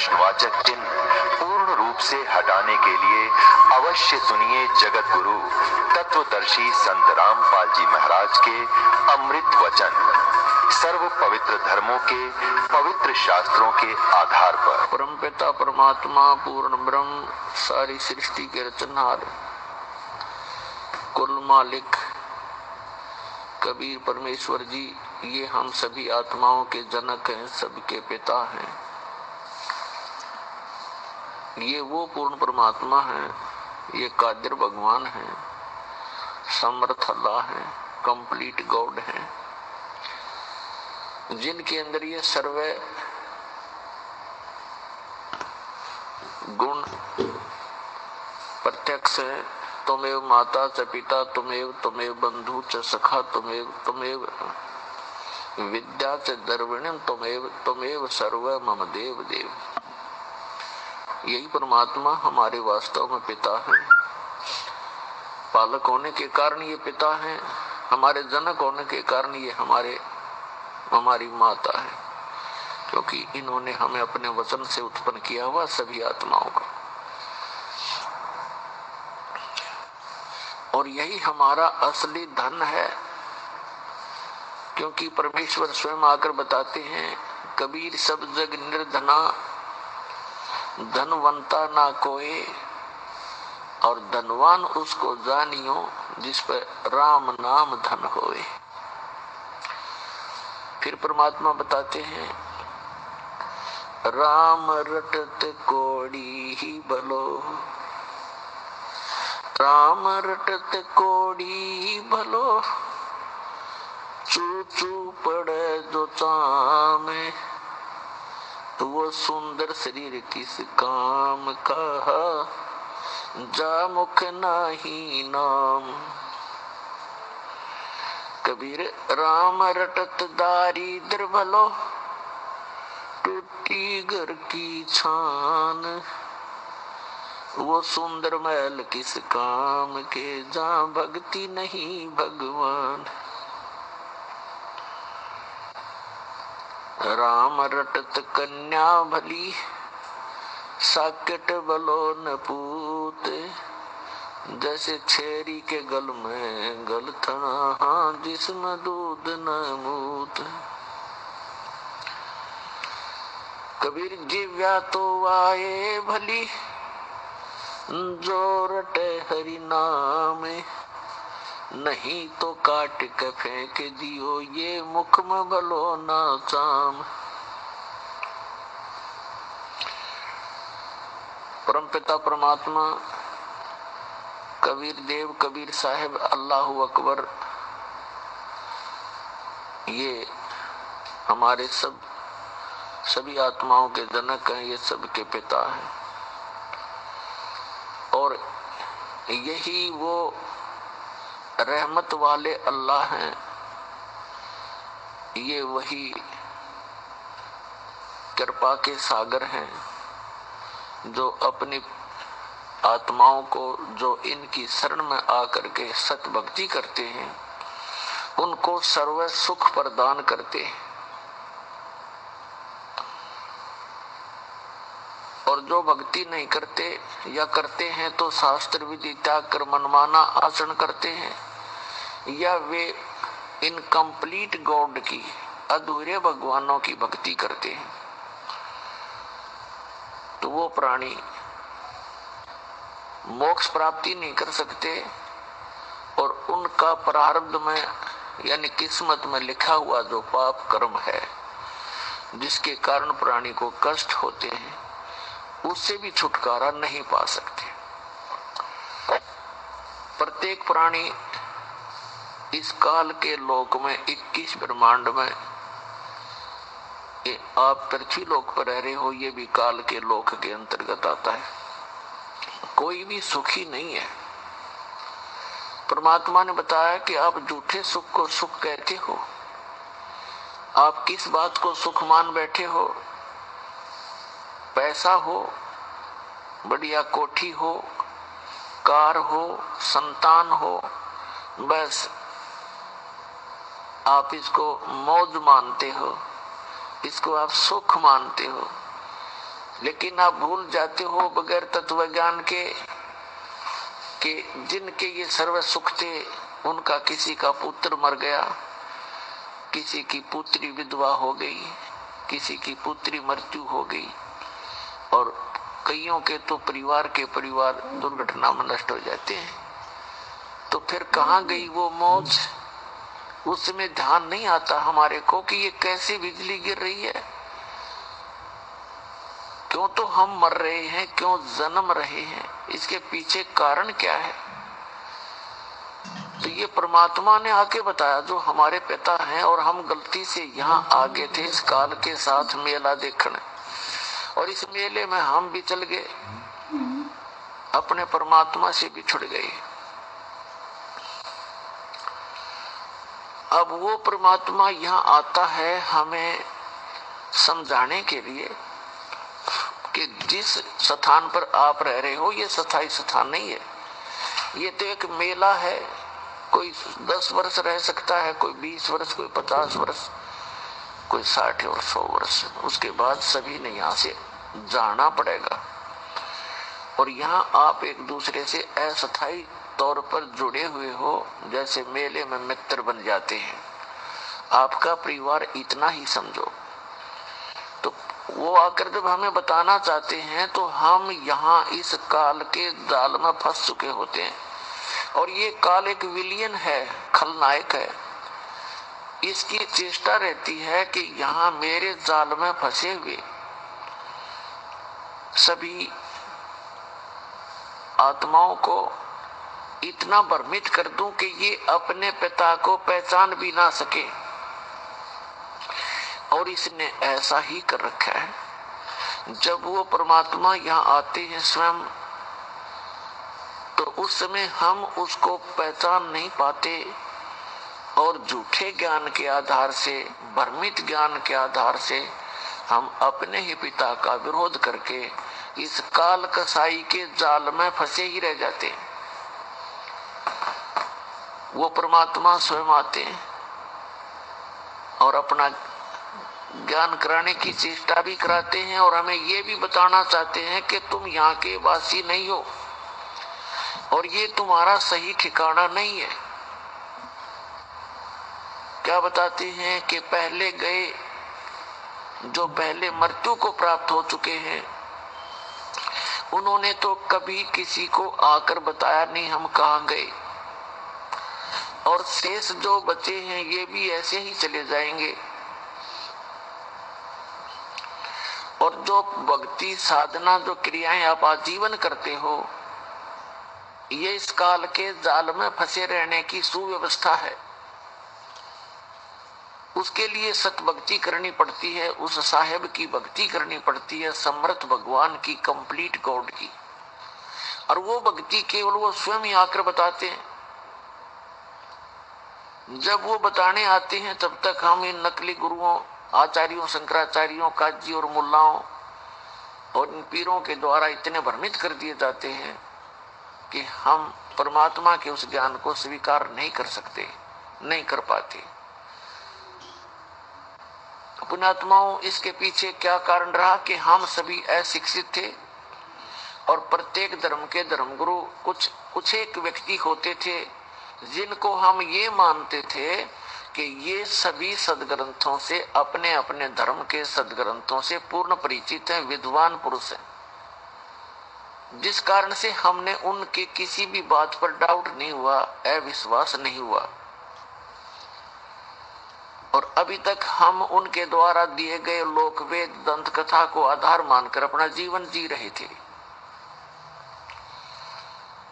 प्रश्नवाचक चिन्ह पूर्ण रूप से हटाने के लिए अवश्य सुनिए जगत गुरु तत्वदर्शी संत रामपाल जी महाराज के अमृत वचन। सर्व पवित्र धर्मों के पवित्र शास्त्रों के आधार पर परमपिता परमात्मा पूर्ण ब्रह्म सारी सृष्टि के रचनहार कुल मालिक कबीर परमेश्वर जी, ये हम सभी आत्माओं के जनक हैं, सबके पिता हैं। ये वो पूर्ण परमात्मा हैं, ये कादिर भगवान हैं, समर्थ अल्लाह हैं, कंप्लीट गॉड हैं, जिनके अंदर ये सर्व गुण प्रत्यक्ष है। तुमेव माता च पिता तुमेव बंधु च सखा तुमेव विद्या च द्रविणम तुमेव सर्व मम देव देव। यही परमात्मा हमारे वास्तव में पिता है। पालक होने के कारण ये पिता है, हमारे जनक होने के कारण ये हमारी माता है, क्योंकि इन्होंने हमें अपने वचन से उत्पन्न किया हुआ सभी आत्माओं को। और यही हमारा असली धन है, क्योंकि परमेश्वर स्वयं आकर बताते हैं, कबीर सब जग निर्धना धनवंता ना कोई, और धनवान उसको जानियो जिस पर राम नाम धन होए। फिर परमात्मा बताते हैं, राम रटत कोड़ी ही भलो, राम रटत कोड़ी भलो, चू चू पड़े जो चामे, तो वो सुंदर शरीर किस काम का, जा मुख नाही नाम। कबीर राम रटत दारिद्र भलो, टूटी घर की छान, वो सुंदर महल किस काम के, जहाँ भक्ति नहीं भगवान। राम रटत कन्या भली, साकेट बलो न पूत, जैसे छेरी के गल में गल थना, जिसमें दूध न मूत। कबीर जिव्या तो आए भली, जो रटे हरि नाम, नहीं तो काट के फेंक दियो, ये मुख में भलो ना चाम। परमपिता परमात्मा कबीर देव, कबीर साहिब, अल्लाहू अकबर, ये हमारे सभी आत्माओं के जनक हैं, ये सबके पिता हैं। और यही वो रहमत वाले अल्लाह हैं, ये वही कृपा के सागर हैं, जो अपनी आत्माओं को, जो इनकी शरण में आकर के सत भक्ति करते हैं, उनको सर्व सुख प्रदान करते हैं। और जो भक्ति नहीं करते या करते हैं तो शास्त्र विधि त्याग कर मनमाना आचरण करते हैं, या वे इनकम्प्लीट गॉड की, अधूरे भगवानों की भक्ति करते हैं, तो वो प्राणी मोक्ष प्राप्ति नहीं कर सकते। और उनका प्रारब्ध में यानी किस्मत में लिखा हुआ जो पाप कर्म है, जिसके कारण प्राणी को कष्ट होते हैं, उससे भी छुटकारा नहीं पा सकते। प्रत्येक प्राणी इस काल के लोक में 21 ब्रह्मांड में, आप पृथ्वी लोक पर रह रहे हो, ये भी काल के लोक के अंतर्गत आता है। कोई भी सुखी नहीं है। परमात्मा ने बताया कि आप झूठे सुख को सुख कहते हो। आप किस बात को सुख मान बैठे हो? पैसा हो, बढ़िया कोठी हो, कार हो, संतान हो, बस आप इसको मौज मानते हो, इसको आप सुख मानते हो। लेकिन आप भूल जाते हो बगैर तत्व ज्ञान के कि जिनके ये सर्व सुख थे उनका किसी का पुत्र मर गया, किसी की पुत्री विधवा हो गई, किसी की पुत्री मृत्यु हो गई, और कईयों के तो परिवार के परिवार दुर्घटना में नष्ट हो जाते हैं। तो फिर कहाँ गई वो मौज? उसमें ध्यान नहीं आता हमारे को कि ये कैसे बिजली गिर रही है, क्यों तो हम मर रहे हैं, क्यों जन्म रहे हैं, इसके पीछे कारण क्या है? तो ये परमात्मा ने आके बताया, जो हमारे पिता हैं, और हम गलती से यहाँ आगे थे इस काल के साथ मेला देखने, और इस मेले में हम भी चल गए, अपने परमात्मा से बिछुड़ गए। अब वो परमात्मा यहाँ आता है हमें समझाने के लिए कि जिस स्थान पर आप रह रहे हो ये स्थायी स्थान नहीं है, ये तो एक मेला है। कोई 10 वर्ष रह सकता है, कोई 20 वर्ष, कोई 50 वर्ष, कोई 60 और 100 वर्ष, उसके बाद सभी ने यहाँ से जाना पड़ेगा। और यहाँ आप एक दूसरे से अस्थायी तौर पर जुड़े हुए हो, जैसे मेले में मित्र बन जाते हैं। आपका परिवार इतना ही समझो। तो वो आकर जब हमें बताना चाहते हैं तो हम यहाँ इस काल के जाल में फंस चुके होते हैं, और ये काल एक विलियन है, खलनायक है। इसकी चेष्टा रहती है कि यहाँ मेरे जाल में फंसे हुए सभी आत्माओं को इतना भ्रमित कर दूं कि ये अपने पिता को पहचान भी ना सके। और इसने ऐसा ही कर रखा है। जब वो परमात्मा यहाँ आते हैं स्वयं, तो उस समय हम उसको पहचान नहीं पाते, और झूठे ज्ञान के आधार से, भ्रमित ज्ञान के आधार से हम अपने ही पिता का विरोध करके इस काल कसाई के जाल में फंसे ही रह जाते हैं। वो परमात्मा स्वयं आते हैं और अपना ज्ञान कराने की चेष्टा भी कराते हैं, और हमें ये भी बताना चाहते हैं कि तुम यहाँ के वासी नहीं हो, और ये तुम्हारा सही ठिकाना नहीं है। क्या बताते हैं कि पहले गए, जो पहले मृत्यु को प्राप्त हो चुके हैं, उन्होंने तो कभी किसी को आकर बताया नहीं हम कहाँ गए, और शेष जो बचे हैं ये भी ऐसे ही चले जाएंगे। और जो भक्ति साधना, जो क्रियाएं आप आजीवन करते हो, ये इस काल के जाल में फंसे रहने की सुव्यवस्था है। उसके लिए सत भक्ति करनी पड़ती है, उस साहेब की भक्ति करनी पड़ती है, समर्थ भगवान की, कंप्लीट गॉड की। और वो भक्ति केवल वो स्वयं ही आकर बताते हैं। जब वो बताने आते हैं तब तक हम इन नकली गुरुओं, आचार्यों, शंकराचार्यों, काजी और मुल्लाओं और इन पीरों के द्वारा इतने भ्रमित कर दिए जाते हैं कि हम परमात्मा के उस ज्ञान को स्वीकार नहीं कर सकते, नहीं कर पाते। पुण्यात्माओं, इसके पीछे क्या कारण रहा कि हम सभी अशिक्षित थे, और प्रत्येक धर्म के धर्मगुरु कुछ एक व्यक्ति होते थे जिनको हम ये मानते थे कि ये सभी सदग्रंथों से, अपने अपने धर्म के सदग्रंथों से पूर्ण परिचित हैं, विद्वान पुरुष हैं, जिस कारण से हमने उनके किसी भी बात पर डाउट नहीं हुआ, अविश्वास नहीं हुआ। और अभी तक हम उनके द्वारा दिए गए लोकवेद, दंत कथा को आधार मानकर अपना जीवन जी रहे थे।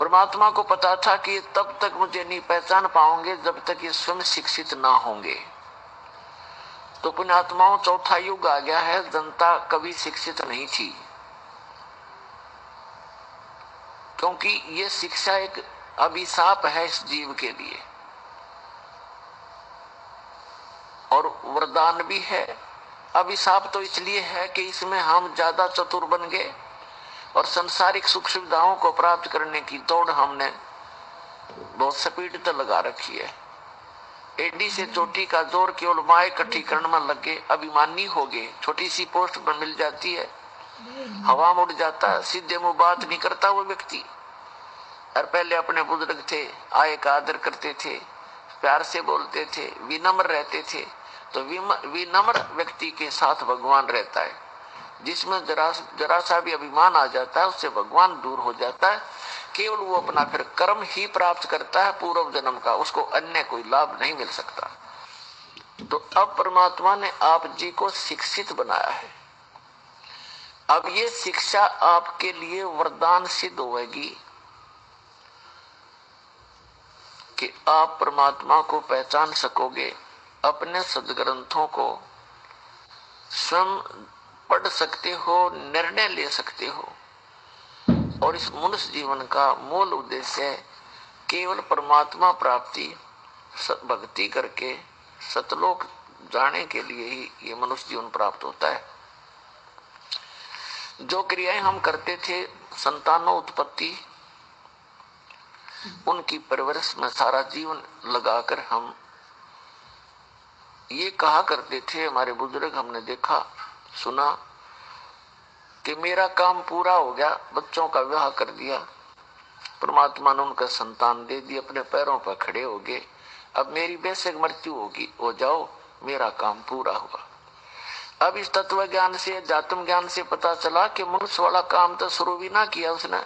परमात्मा को पता था कि तब तक मुझे नहीं पहचान पाओगे जब तक ये स्वयं शिक्षित ना होंगे। तो पुण्यात्माओं, चौथा युग आ गया है, जनता कभी शिक्षित नहीं थी, क्योंकि ये शिक्षा एक अभिशाप है इस जीव के लिए, और वरदान भी है। अभिशाप तो इसलिए है कि इसमें हम ज्यादा चतुर बन गए, और संसारिक सुख सुविधाओं को प्राप्त करने की दौड़ हमने बहुत स्पीड तो लगा रखी है। एडी से चोटी का जोर केवल माँ इकट्ठी करने में लगे, अभिमानी हो गए। छोटी सी पोस्ट पर मिल जाती है हवा में उड़ जाता है, सीधे मुंह बात नहीं करता वो व्यक्ति। और पहले अपने बुजुर्ग थे, आए का आदर करते थे, प्यार से बोलते थे, विनम्र रहते थे। तो विनम्र व्यक्ति के साथ भगवान रहता है। जिसमें जरा सा भी अभिमान आ जाता है उससे भगवान दूर हो जाता है। केवल वो अपना फिर कर्म ही प्राप्त करता है पूर्व जन्म का, उसको अन्य कोई लाभ नहीं मिल सकता। तो अब परमात्मा ने आप जी को शिक्षित बनाया है। अब ये शिक्षा आपके लिए वरदान सिद्ध होगी कि आप परमात्मा को पहचान सकोगे, अपने सदग्रंथों को स्वयं पढ़ सकते हो, निर्णय ले सकते हो। और इस मनुष्य जीवन का मूल उद्देश्य केवल परमात्मा प्राप्ति, भक्ति करके सतलोक जाने के लिए ही ये मनुष्य जीवन प्राप्त होता है। जो क्रियाएं हम करते थे, संतानों उत्पत्ति, उनकी परवरिश में सारा जीवन लगाकर हम ये कहा करते थे, हमारे बुजुर्ग, हमने देखा सुना कि मेरा काम पूरा हो गया, बच्चों का विवाह कर दिया, परमात्मा ने उनका संतान दे दी, अपने पैरों पर खड़े हो गए, अब मेरी बेशक मृत्यु होगी, हो जाओ, मेरा काम पूरा हुआ। अब इस तत्व ज्ञान से, जातम ज्ञान से पता चला कि मनुष्य वाला काम तो शुरू भी ना किया उसने,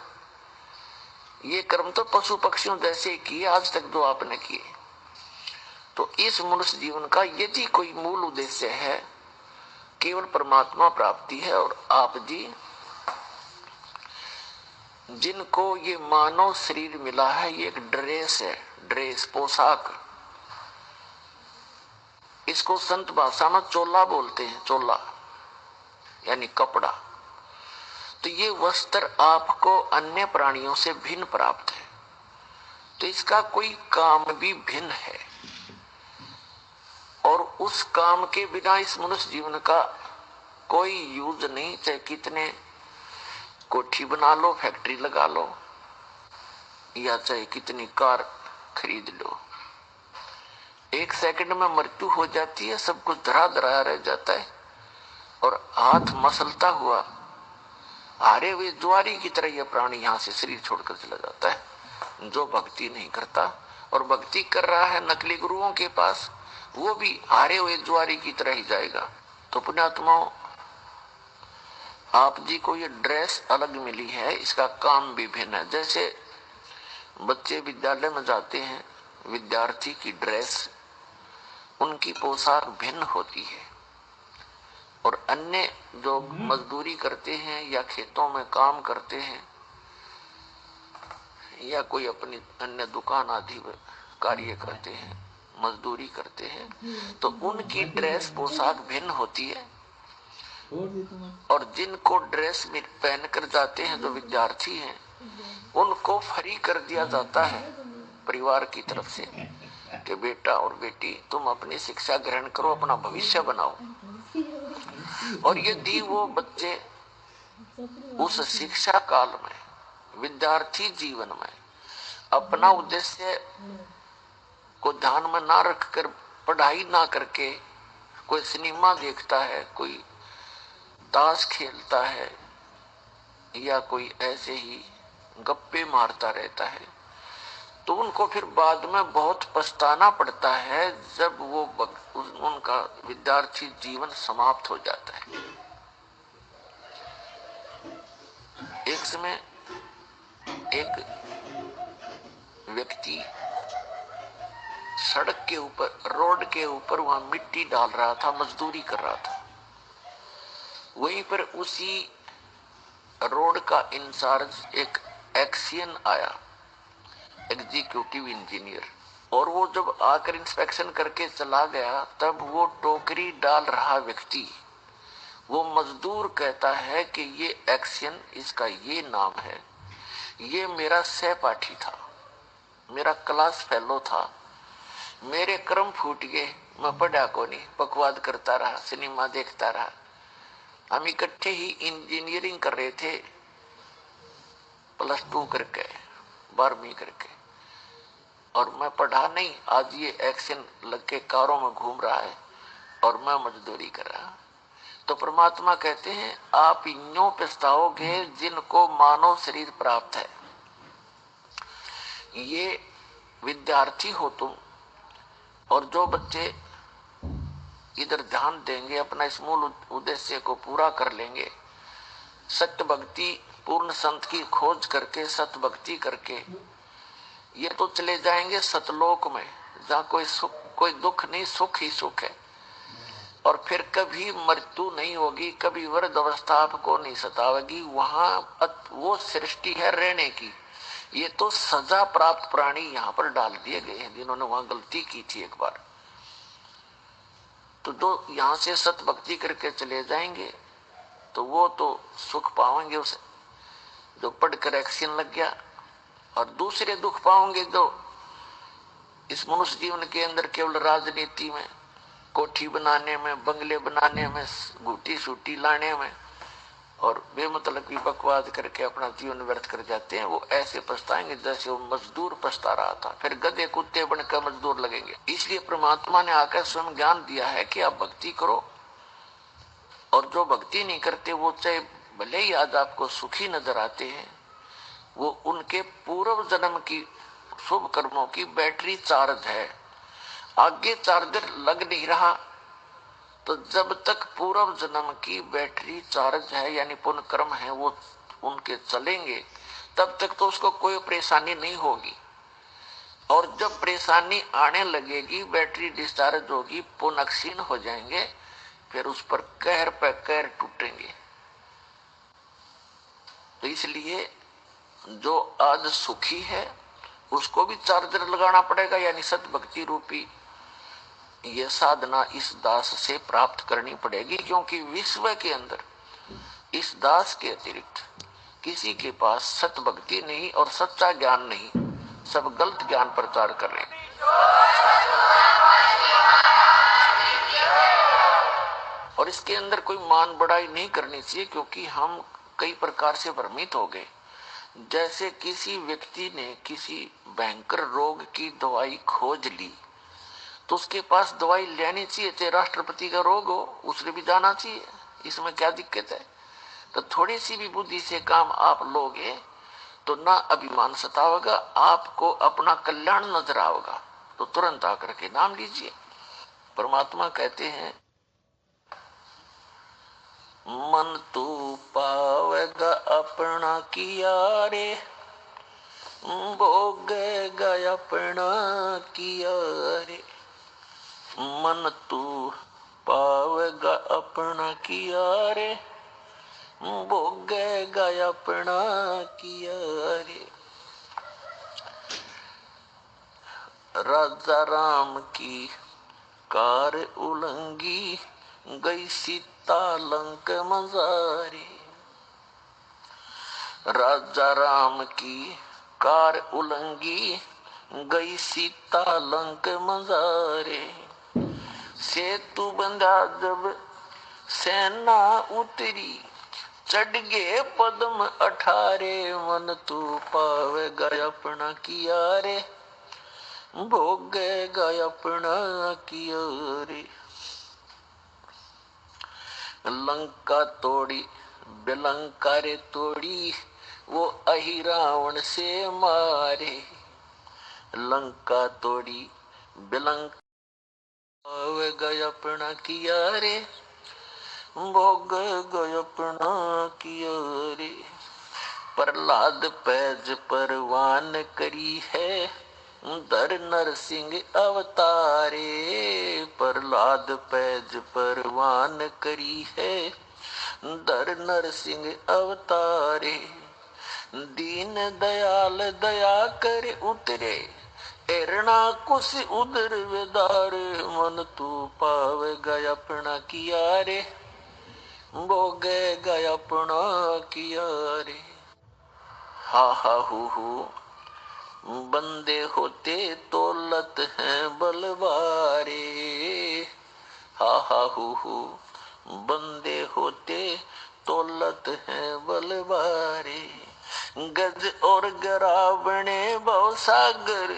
ये कर्म तो पशु पक्षियों जैसे किए आज तक जो आपने किए। तो इस मनुष्य जीवन का यदि कोई मूल उद्देश्य है, केवल परमात्मा प्राप्ति है। और आप जी जिनको ये मानव शरीर मिला है, ये एक ड्रेस है, ड्रेस पोशाक, इसको संत भाषा में चोला बोलते हैं, चोला यानी कपड़ा। तो ये वस्त्र आपको अन्य प्राणियों से भिन्न प्राप्त है, तो इसका कोई काम भी भिन्न है। और उस काम के बिना इस मनुष्य जीवन का कोई यूज नहीं, चाहे कितने कोठी बना लो, फैक्ट्री लगा लो, या चाहे कितनी कार खरीद लो, एक सेकंड में मृत्यु हो जाती है, सब कुछ धरा धराया रह जाता है। और हाथ मसलता हुआ हारे हुए ज्वारी की तरह यह प्राणी यहाँ से शरीर छोड़कर चला जाता है। जो भक्ति नहीं करता और भक्ति कर रहा है नकली गुरुओं के पास, वो भी हारे हुए ज्वारी की तरह ही जाएगा। तो पुण्यात्माओं, आप जी को ये ड्रेस अलग मिली है, इसका काम भी भिन्न है। जैसे बच्चे विद्यालय में जाते हैं, विद्यार्थी की ड्रेस, उनकी पोशाक भिन्न होती है। और अन्य जो मजदूरी करते हैं या खेतों में काम करते हैं या कोई अपनी अन्य दुकान आदि कार्य करते हैं, मजदूरी करते हैं, तो उनकी ड्रेस पोशाक भिन्न होती है। और जिनको ड्रेस में पहनकर जाते हैं, जो विद्यार्थी हैं, उनको फ्री कर दिया जाता है परिवार की तरफ से कि बेटा और बेटी तुम अपनी शिक्षा ग्रहण करो, अपना भविष्य बनाओ। और यदि वो बच्चे उस शिक्षा काल में, विद्यार्थी जीवन में अपना उद्देश्य को ध्यान में ना रखकर, पढ़ाई ना करके कोई सिनेमा देखता है, कोई ताश खेलता है, या कोई ऐसे ही गप्पे मारता रहता है, तो उनको फिर बाद में बहुत पछताना पड़ता है जब वो उनका विद्यार्थी जीवन समाप्त हो जाता है। एक समय एक व्यक्ति सड़क के ऊपर, रोड के ऊपर वहां मिट्टी डाल रहा था, मजदूरी कर रहा था। वहीं पर उसी रोड का इंचार्ज एक एक्सियन आया, एग्जीक्यूटिव इंजीनियर, और वो जब आकर इंस्पेक्शन करके चला गया, तब वो टोकरी डाल रहा व्यक्ति, वो मजदूर कहता है कि ये एक्सियन, इसका ये नाम है, ये मेरा सहपाठी था, मेरा क्लास फेलो था, मेरे कर्म फूट गए, मैं पढ़ा को नहीं, बकवाद करता रहा, सिनेमा देखता रहा, हम इकट्ठे ही इंजीनियरिंग कर रहे थे, +2 करके, 12वीं करके, और मैं पढ़ा नहीं, आज ये एक्शन लग के कारों में घूम रहा है और मैं मजदूरी कर रहा। तो परमात्मा कहते हैं आप यूं पछताओगे जिनको मानव शरीर प्राप्त है। ये विद्यार्थी हो तुम, और जो बच्चे इधर ध्यान देंगे, अपना इस मूल उद्देश्य को पूरा कर लेंगे, सत्य भक्ति पूर्ण संत की खोज करके सत्य भक्ति करके, ये तो चले जाएंगे सतलोक में, जहाँ कोई सुख कोई दुख नहीं, सुख ही सुख है। और फिर कभी मृत्यु नहीं होगी, कभी वृद्ध अवस्था आपको नहीं सतावेगी। वहां वो सृष्टि है रहने की। ये तो सजा प्राप्त प्राणी यहाँ पर डाल दिए गए हैं जिन्होंने वहां गलती की थी एक बार। तो जो यहाँ से सत भक्ति करके चले जाएंगे तो वो तो सुख पाएंगे उसे जो पढ़कर एक्शन लग गया, और दूसरे दुख पाओगे जो इस मनुष्य जीवन के अंदर केवल राजनीति में, कोठी बनाने में, बंगले बनाने में, गुटी सूटी लाने में और बेमतलब की बकवास करके अपना जीवन व्यर्थ कर जाते हैं। वो ऐसे पछताएंगे जैसे वो मजदूर पछता रहा था, फिर गधे कुत्ते बनकर मजदूर लगेंगे। इसलिए परमात्मा ने आकर स्वयं ज्ञान दिया है कि आप भक्ति करो, और जो भक्ति नहीं करते वो चाहे भले ही आज आपको सुखी नजर आते हैं, वो उनके पूर्व जन्म की शुभ कर्मों की बैटरी चार्ज है, आगे चार्जर लग नहीं रहा। तो जब तक पूर्व जन्म की बैटरी चार्ज है यानी पुण्य कर्म है वो उनके चलेंगे, तब तक तो उसको कोई परेशानी नहीं होगी। और जब परेशानी आने लगेगी, बैटरी डिस्चार्ज होगी, पुण्य क्षीण हो जाएंगे, फिर उस पर कहर पे कहर टूटेंगे। तो इसलिए जो आज सुखी है उसको भी चार्जर लगाना पड़ेगा, यानी सत भक्ति रूपी ये साधना इस दास से प्राप्त करनी पड़ेगी। क्योंकि विश्व के अंदर इस दास के अतिरिक्त किसी के पास सत भक्ति नहीं और सच्चा ज्ञान नहीं, सब गलत ज्ञान प्रचार कर रहे हैं। और इसके अंदर कोई मान बढ़ाई नहीं करनी चाहिए, क्योंकि हम कई प्रकार से भ्रमित हो गए। जैसे किसी व्यक्ति ने किसी भयंकर रोग की दवाई खोज ली तो उसके पास दवाई लेनी चाहिए, चाहे राष्ट्रपति का रोग हो उसने भी जाना चाहिए, इसमें क्या दिक्कत है। तो थोड़ी सी भी बुद्धि से काम आप लोगे तो ना अभिमान सतावेगा, आपको अपना कल्याण नजर आएगा, तो तुरंत आकर के नाम लीजिए। परमात्मा कहते हैं मन तू पावेगा अपना किया रे, भोगेगा अपना किया रे। मन तू पावेगा अपना किया रे, भोगेगा अपना किया रे। राजा राम की कार उलंगी गई सीता लंक मजारी। राजा राम की कार उलंगी गई सीता लंक मजारे। सेतु बंधा जब सेना उतरी, चढ़ गए पद्म 18। मन तू पावेगा अपना किया रे, भोगेगा अपना किया रे। लंका तोड़ी बेलंका रे तोड़ी, वो अहि रावण से मारे। लंका तोड़ी बेलंका गया अपना किया रे, भोग गया अपना किया रे। प्रहलाद पैज परवान करी है, दर नरसिंह अवतारे। प्रहलाद पैज परवान करी है, दर नरसिंह अवतारे। दीन दयाल दया कर उतरे, एरना कुश उदर वेदार। मन तू पावेगा अपना किया रे, भोगेगा अपना किया रे। हा हा हु बंदे होते तौलत हैं बलवारे। हा हा हु बंदे होते तौलत हैं बलवारे। गज और गरावणे भव सागर,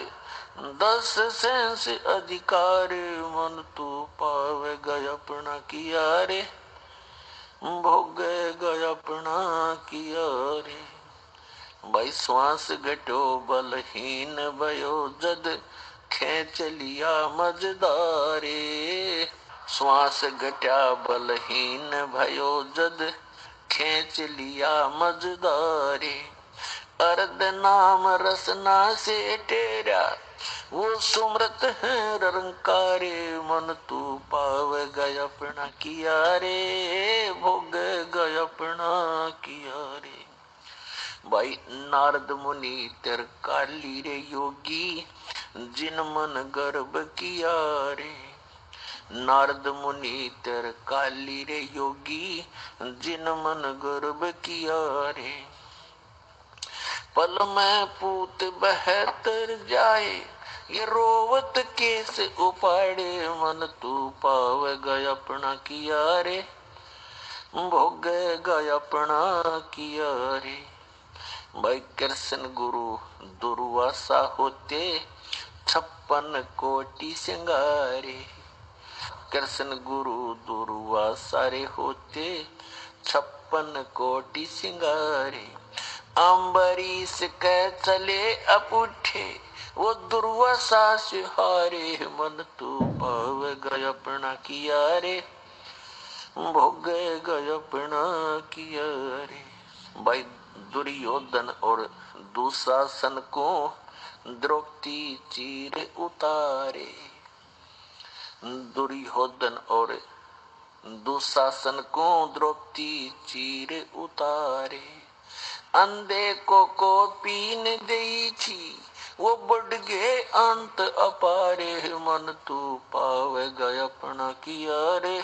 10 सेंस अधिकार। मन तू पावेगा अपना किया रे, भोगेगा अपना किया रे। भाई श्वास घटो बलहीन भयो जद खेच लिया मजदारे। श्वास घटा बलहीन भयो जद खेच लिया मजदारे। अर्ध नाम रसना से टेरा वो सुमृत है रंकारे। मन तू पाव गय अपना किया रे। भोग गय अपना किया रे। भाई नारद मुनि तेर काली रे योगी जिन मन गर्भ किया रे। नारद मुनि तेर काली रे योगी जिन मन गर्भ किया रे। पल में पूत बहतर जाए ये रोवत केस उपाड़े। मन तू पाव गय अपना किया रे। भोग गय अपना किया रे। भाई कृष्ण गुरु दुर्वासा होते 56 कोटि सिंगारे। कृष्ण गुरु दुर्वासा रे होते 56 कोटि सिंगारे। अम्बरीश के चले अपुठे वो दुर्वासा से हारे। मन तू पाव गय अपना किया रे। भोग गय अपना किया रे। भाई दुर्योधन और दुशासन को द्रौपदी चीर उतारे। दुर्योधन और दुशासन को द्रौपदी चीर उतारे। अंधे को पीन दई थी वो बढ़ गए अंत अपारे। मन तू पाव गय अपना किया रे।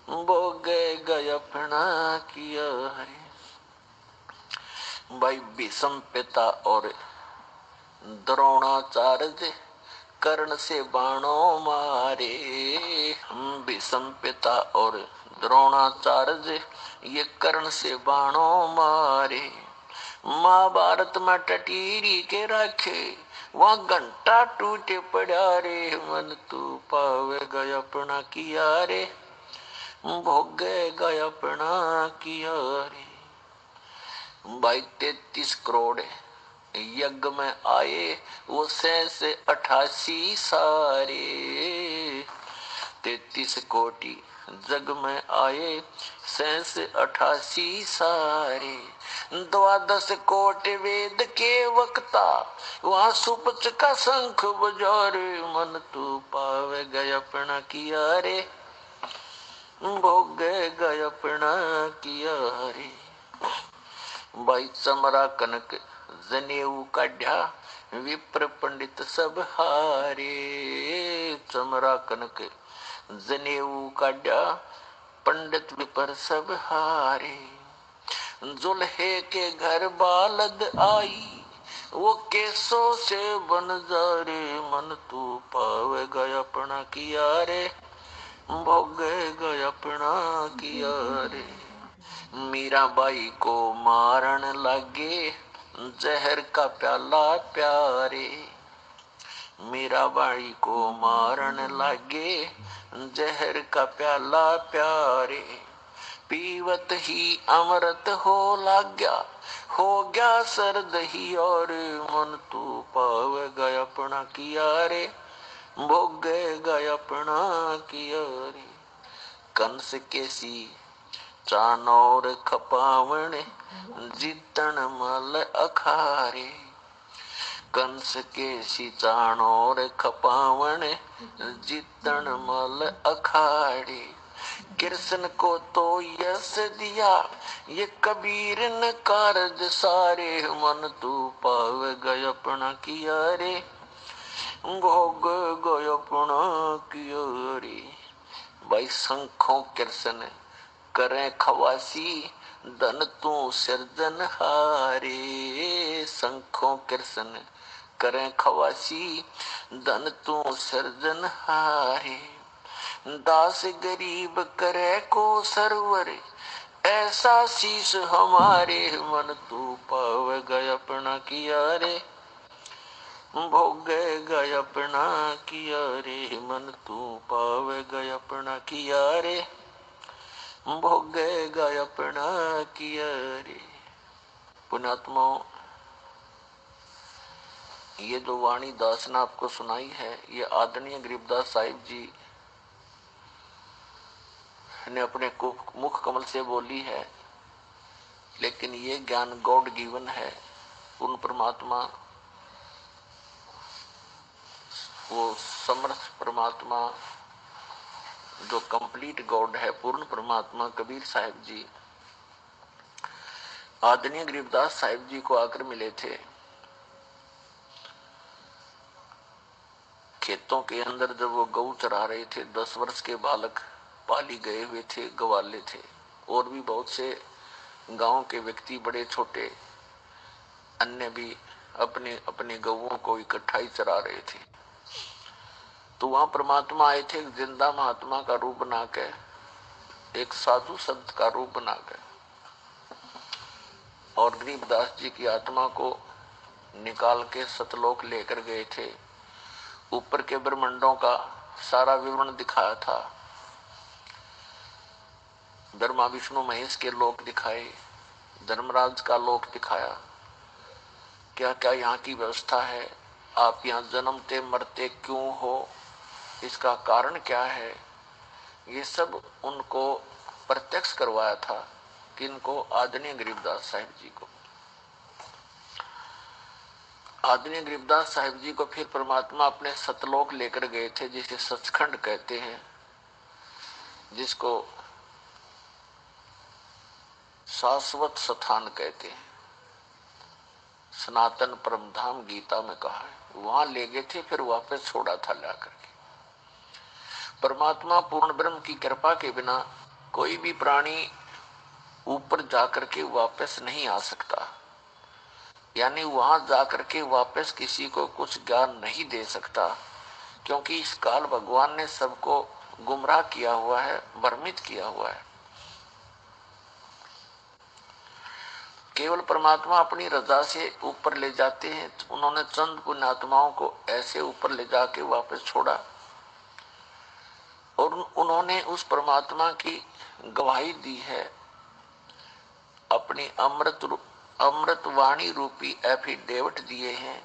भोग गय अपना किया रे। भाई भीष्म पिता और द्रोणाचार्य कर्ण से बाणों मारे। भीष्म पिता और द्रोणाचार्य ये कर्ण से बाणों मारे। महाभारत में टटीरी के रखे वहाँ घंटा टूटे पड़ा रे। मन तू पावे गय अपना किया रे। भोगे गय अपना किया रे। भाई 33 करोड़ यज्ञ में आए वो 88 सारे। 33 कोटि जग में आए 88 सारे। 12 कोटि वेद के वक्ता वहाँ सुपच का शंख बजारे। मन तू पावे गय अपना किया रे। भोग गय अपना किया रे। भाई चमरा कनक जनेऊ काढ़ा विप्र पंडित सब हारे। चमरा कनक जनेऊ काढ़ा पंडित विपर सब हारे। जुल्हे के घर बालद आई वो केसों से बन जा रे। मन तू पाव गय अपना किया रे। भोग गय अपना किया रे। मीराबाई को मारन लगे जहर का प्याला प्यारे। मीराबाई को मारन लगे जहर का प्याला प्यारे। पीवत ही अमृत हो लाग्या हो गया सर्द ही और। मन तू पाव गय अपना किया रे। भोग गय अपना किया रे। कंस केसी चानौर खपावण जीतन मल अखारे। कंस के चानौर खपावण जीतन मल अखाड़े। कृष्ण को तो यश दिया ये कबीर न कारज सारे। मन तू पाव गय अपना किया रे। भोग गय अपना किया रे। भाई शंखों कृष्ण करें खवासी धन तू सिरजन हारे। शंखों कृष्ण करें खवासी धन तू सिरजन हारे। दास गरीब करे को सरवर ऐसा शीश हमारे। मन तू पाव गय अपना किया रे। भोग गय अपना किया रे। मन तू पाव गय अपना किया रे। भोगेगा अपना किया रे। पुण्यात्माओं, ये जो वाणी दास ने आपको सुनाई है, ये आदरणीय गरीबदास साहिब जी ने अपने मुख कमल से बोली है, लेकिन ये ज्ञान गॉड गिवन है। पूर्ण परमात्मा, वो समर्थ परमात्मा जो कंप्लीट गॉड है, पूर्ण परमात्मा कबीर साहिब जी आदरणीय गरीबदास साहिब जी को आकर मिले थे। खेतों के अंदर जब वो गऊ चरा रहे थे, 10 वर्ष के बालक पाली गए हुए थे, गवाले थे, और भी बहुत से गांव के व्यक्ति बड़े छोटे अन्य भी अपने अपने गऊओं को इकट्ठा ही चरा रहे थे। तो वहां परमात्मा आए थे, एक जिंदा महात्मा का रूप बनाकर, एक साधु संत का रूप बनाकर, और गरीबदास जी की आत्मा को निकाल के सतलोक लेकर गए थे। ऊपर के ब्रह्मांडों का सारा विवरण दिखाया था, ब्रह्मा विष्णु महेश के लोक दिखाए, धर्मराज का लोक दिखाया, क्या क्या यहाँ की व्यवस्था है, आप यहाँ जन्मते मरते क्यों हो, इसका कारण क्या है, ये सब उनको प्रत्यक्ष करवाया था। किनको? आदरणीय गरीबदास साहिब जी को। आदरणीय गरीबदास साहिब जी को फिर परमात्मा अपने सतलोक लेकर गए थे, जिसे सचखंड कहते हैं, जिसको शाश्वत स्थान कहते हैं, सनातन परम धाम गीता में कहा है। वहां ले गए थे, फिर वापस छोड़ा था ला करके। परमात्मा पूर्ण ब्रह्म की कृपा के बिना कोई भी प्राणी ऊपर जाकर के वापस नहीं आ सकता, यानी वहां जाकर के वापस किसी को कुछ ज्ञान नहीं दे सकता, क्योंकि इस काल भगवान ने सबको गुमराह किया हुआ है, भ्रमित किया हुआ है। केवल परमात्मा अपनी रजा से ऊपर ले जाते हैं। तो उन्होंने चंद पुण्यात्माओं को ऐसे ऊपर ले जाके वापस छोड़ा, और उन्होंने उस परमात्मा की गवाही दी है, अपनी अमृत वाणी रूपी एफिडेविट दिए हैं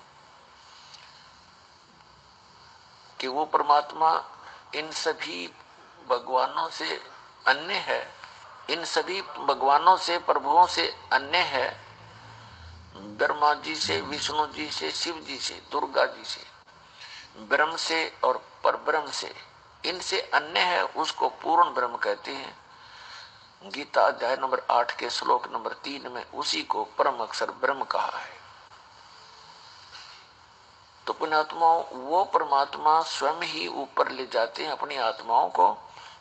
कि वो परमात्मा इन सभी भगवानों से अन्य है, इन सभी भगवानों से, प्रभुओं से अन्य है, ब्रह्मा जी से, विष्णु जी से, शिव जी से, दुर्गा जी से, ब्रह्म से और परब्रह्म से, इनसे अन्य है, उसको पूर्ण ब्रह्म कहते हैं। गीता अध्याय नंबर 8 के श्लोक नंबर 3 में उसी को परम अक्षर ब्रह्म कहा है। तो पुण्यात्माओं, वो परमात्मा स्वयं ही ऊपर ले जाते हैं अपनी आत्माओं को,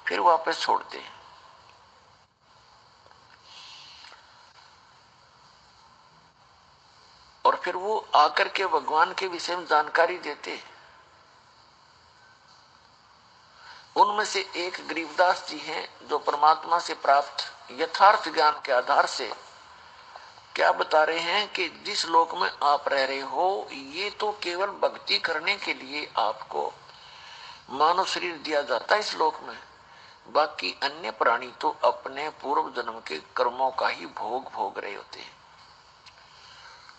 फिर वापस छोड़ते हैं। और फिर वो आकर के भगवान के विषय में जानकारी देते हैं। उनमें से एक गरीबदास जी हैं, जो परमात्मा से प्राप्त यथार्थ ज्ञान के आधार से क्या बता रहे हैं कि जिस लोक में आप रह रहे हो, ये तो केवल भक्ति करने के लिए आपको मानव शरीर दिया जाता है इस लोक में। बाकी अन्य प्राणी तो अपने पूर्व जन्म के कर्मों का ही भोग रहे होते हैं।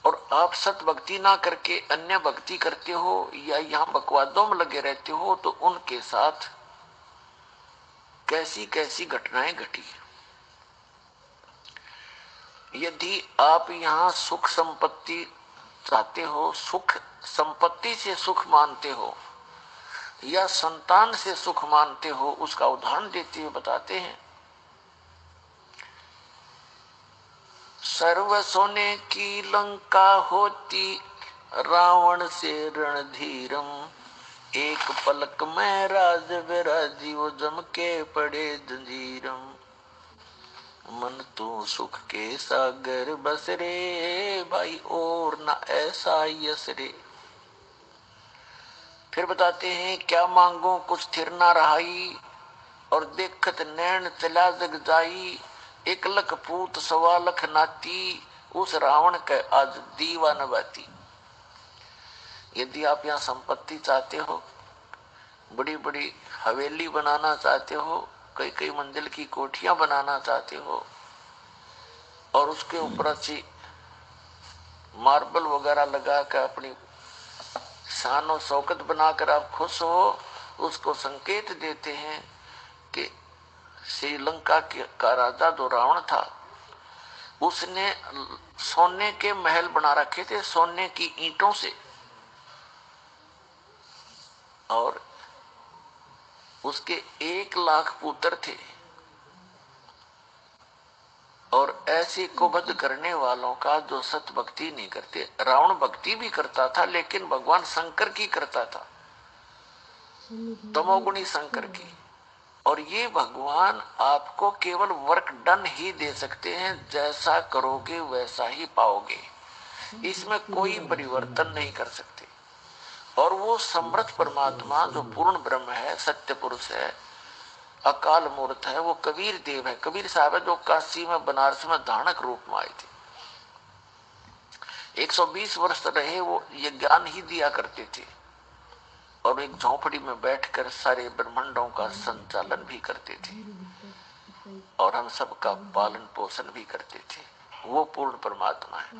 और आप सत भक्ति ना करके अन्य भक्ति करते हो, या यहाँ बकवादों में लगे रहते हो, तो उनके साथ कैसी कैसी घटनाएं घटी। यदि आप यहाँ सुख संपत्ति चाहते हो, सुख संपत्ति से सुख मानते हो, या संतान से सुख मानते हो, उसका उदाहरण देते हुए बताते हैं, सर्व सोने की लंका होती रावण से रणधीरम, एक पलक में राज विराजी वो जम के पड़े जंजीरम, मन तो सुख के सागर बस रे भाई और ना ऐसा यस रे। फिर बताते हैं, क्या मांगो कुछ स्थिर ना रहाई, और देखत नैन चला जग जाई, एक लख पूत सवा लख नाती, उस रावण के आज दीवा न बाती। यदि आप यहाँ संपत्ति चाहते हो, बड़ी बड़ी हवेली बनाना चाहते हो, कई कई मंजिल की कोठियां बनाना चाहते हो और उसके ऊपर अच्छी मार्बल वगैरह लगा कर अपनी शान और शौकत बनाकर आप खुश हो, उसको संकेत देते हैं कि श्रीलंका का राजा जो रावण था उसने सोने के महल बना रखे थे, सोने की ईंटों से, और उसके 1 लाख पुत्र थे। और ऐसे को वध करने वालों का जो सत भक्ति नहीं करते, रावण भक्ति भी करता था लेकिन भगवान शंकर की करता था, तमोगुणी शंकर की। और ये भगवान आपको केवल वर्क डन ही दे सकते हैं, जैसा करोगे वैसा ही पाओगे, इसमें कोई परिवर्तन नहीं कर सकते। और वो समर्थ परमात्मा जो पूर्ण ब्रह्म है, सत्य पुरुष है, अकाल मूर्त है, वो कबीर देव है, कबीर साहब है, जो काशी में बनारस में धानक रूप में आए थे। 120 वर्ष रहे, वो ये ज्ञान ही दिया करते थे और एक झोपड़ी में बैठकर सारे ब्रह्मांडों का संचालन भी करते थे और हम सबका पालन पोषण भी करते थे। वो पूर्ण परमात्मा है।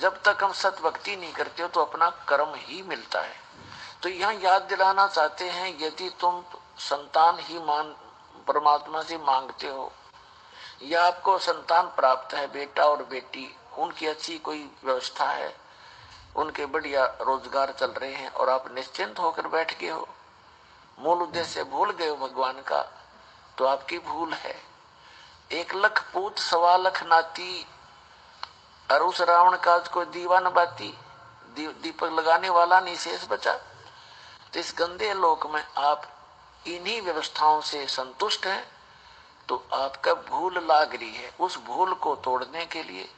जब तक हम सत भक्ति नहीं करते हो तो अपना कर्म ही मिलता है। तो यहाँ याद दिलाना चाहते हैं, यदि तुम संतान ही परमात्मा से मांगते हो या आपको संतान प्राप्त है, बेटा और बेटी, उनकी अच्छी कोई व्यवस्था है, उनके बढ़िया रोजगार चल रहे हैं और आप निश्चिंत होकर बैठ गए हो, मूल उद्देश्य भूल गए हो भगवान का, तो आपकी भूल है। 1 लाख पूत 1.25 लाख नाती, और उस रावण का कोई दीवा न बाती, दीपक लगाने वाला नहीं शेष बचा। तो इस गंदे लोक में आप इन्हीं व्यवस्थाओं से संतुष्ट हैं, तो आपका भूल लाग रही है। उस भूल को तोड़ने के लिए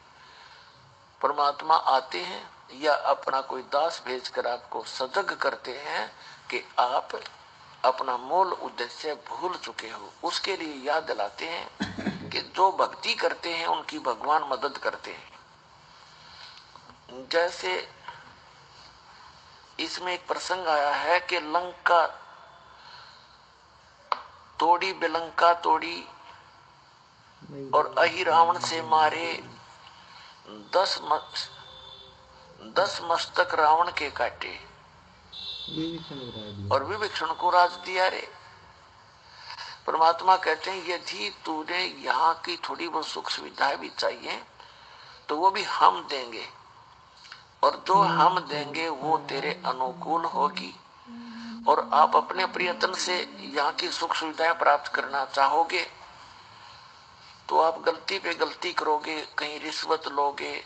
परमात्मा आते हैं या अपना कोई दास भेजकर आपको सजग करते हैं कि आप अपना मूल उद्देश्य भूल चुके हो। उसके लिए याद दिलाते हैं कि जो भक्ति करते हैं उनकी भगवान मदद करते हैं। जैसे इसमें एक प्रसंग आया है कि लंका तोड़ी, बिलंका तोड़ी और अहि रावण से मारे, 10 मस्तक रावण के काटे और विभीषण को राज दिया रे। परमात्मा कहते हैं यदि तूने यहाँ की थोड़ी बहुत सुख सुविधाएं भी चाहिए तो वो भी हम देंगे, और जो हम देंगे वो तेरे अनुकूल होगी। और आप अपने प्रयत्न से यहाँ की सुख सुविधाएं प्राप्त करना चाहोगे तो आप गलती पे गलती करोगे, कहीं रिश्वत लोगे,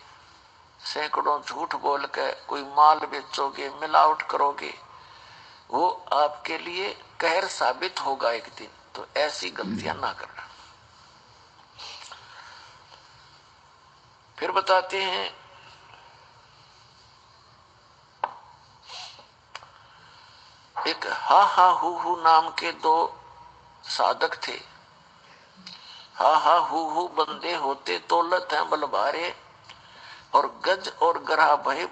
सैकड़ों झूठ बोल के कोई माल बेचोगे, मिलावट करोगे, वो आपके लिए कहर साबित होगा एक दिन। तो ऐसी गलतियां ना करना। फिर बताते हैं, एक हा हा हु नाम के 2 साधक थे। हा हा हु बंदे होते तोलत हैं बलभारे, और गज और गरा भय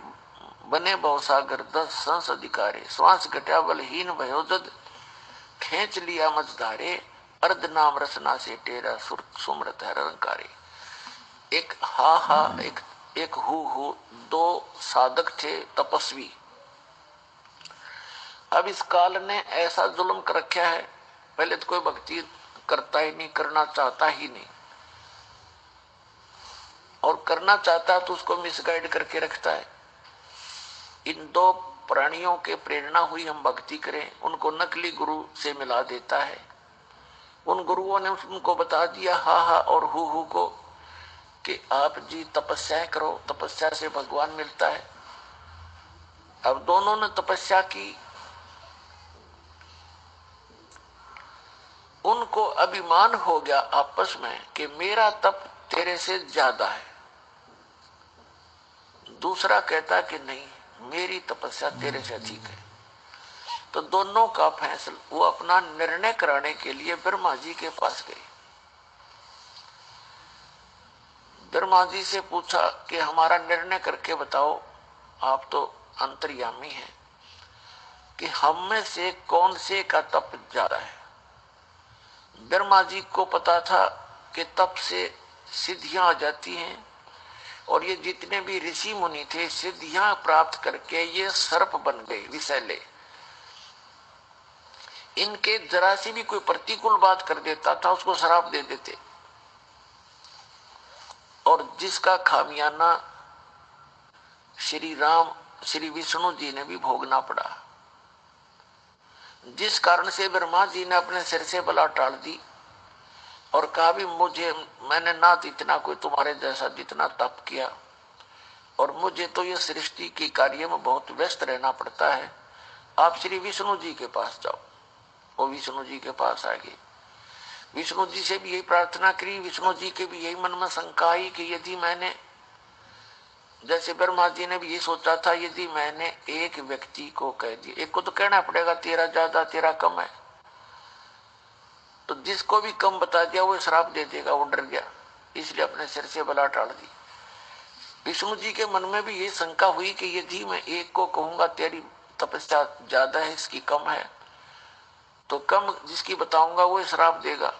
बने बहुसागर 10 संस अधिकारे। श्वास घटा बलहीन भयो जद, खेच लिया मझधारे, अर्ध नाम रसना से टेरा सुमरत है रंकारे। एक हा हा एक हु 2 साधक थे, तपस्वी। अब इस काल ने ऐसा जुल्म कर रखा है, पहले तो कोई भक्ति करता ही नहीं, करना चाहता ही नहीं, और करना चाहता है तो उसको मिसगाइड करके रखता है। इन 2 प्राणियों के प्रेरणा हुई हम भक्ति करें, उनको नकली गुरु से मिला देता है। उन गुरुओं ने उनको बता दिया हा हा और हु को कि आप जी तपस्या करो, तपस्या से भगवान मिलता है। अब दोनों ने तपस्या की, उनको अभिमान हो गया आपस में कि मेरा तप तेरे से ज्यादा है। दूसरा कहता कि नहीं, मेरी तपस्या तेरे से अधिक है। तो दोनों का फैसला, वो अपना निर्णय कराने के लिए ब्रह्मा जी के पास गए। ब्रह्मा जी से पूछा कि हमारा निर्णय करके बताओ, आप तो अंतर्यामी हैं, कि हम में से कौन से का तप ज्यादा है। ब्रह्मा जी को पता था कि तप से सिद्धियां आ जाती हैं, और ये जितने भी ऋषि मुनि थे सिद्धियां प्राप्त करके ये सर्प बन गए विषैले। इनके जरा सी भी कोई प्रतिकूल बात कर देता था उसको श्राप दे देते, और जिसका खामियाना श्री विष्णु जी ने भी भोगना पड़ा, जिस कारण से ब्रह्मा जी ने अपने सिर से बला टाल दी और कहा भी मैंने ना इतना कोई तुम्हारे जैसा जितना तप किया, और मुझे तो ये सृष्टि के कार्य में बहुत व्यस्त रहना पड़ता है, आप श्री विष्णु जी के पास जाओ। वो विष्णु जी के पास आ गए, विष्णु जी से भी यही प्रार्थना करी, विष्णु जी के भी यही मन में शंका आई कि यदि मैंने, जैसे ब्रह्मा जी ने भी ये सोचा था, यदि मैंने एक व्यक्ति को कह दिया, एक को तो कहना पड़ेगा तेरा ज्यादा तेरा कम है, तो जिसको भी कम बता दिया वो श्राप दे देगा, वो डर गया, इसलिए अपने सिर से बला टाल दी। विष्णु जी के मन में भी ये शंका हुई कि यदि मैं एक को कहूंगा तेरी तपस्या ज्यादा है इसकी कम है, तो कम जिसकी बताऊंगा वो श्राप देगा।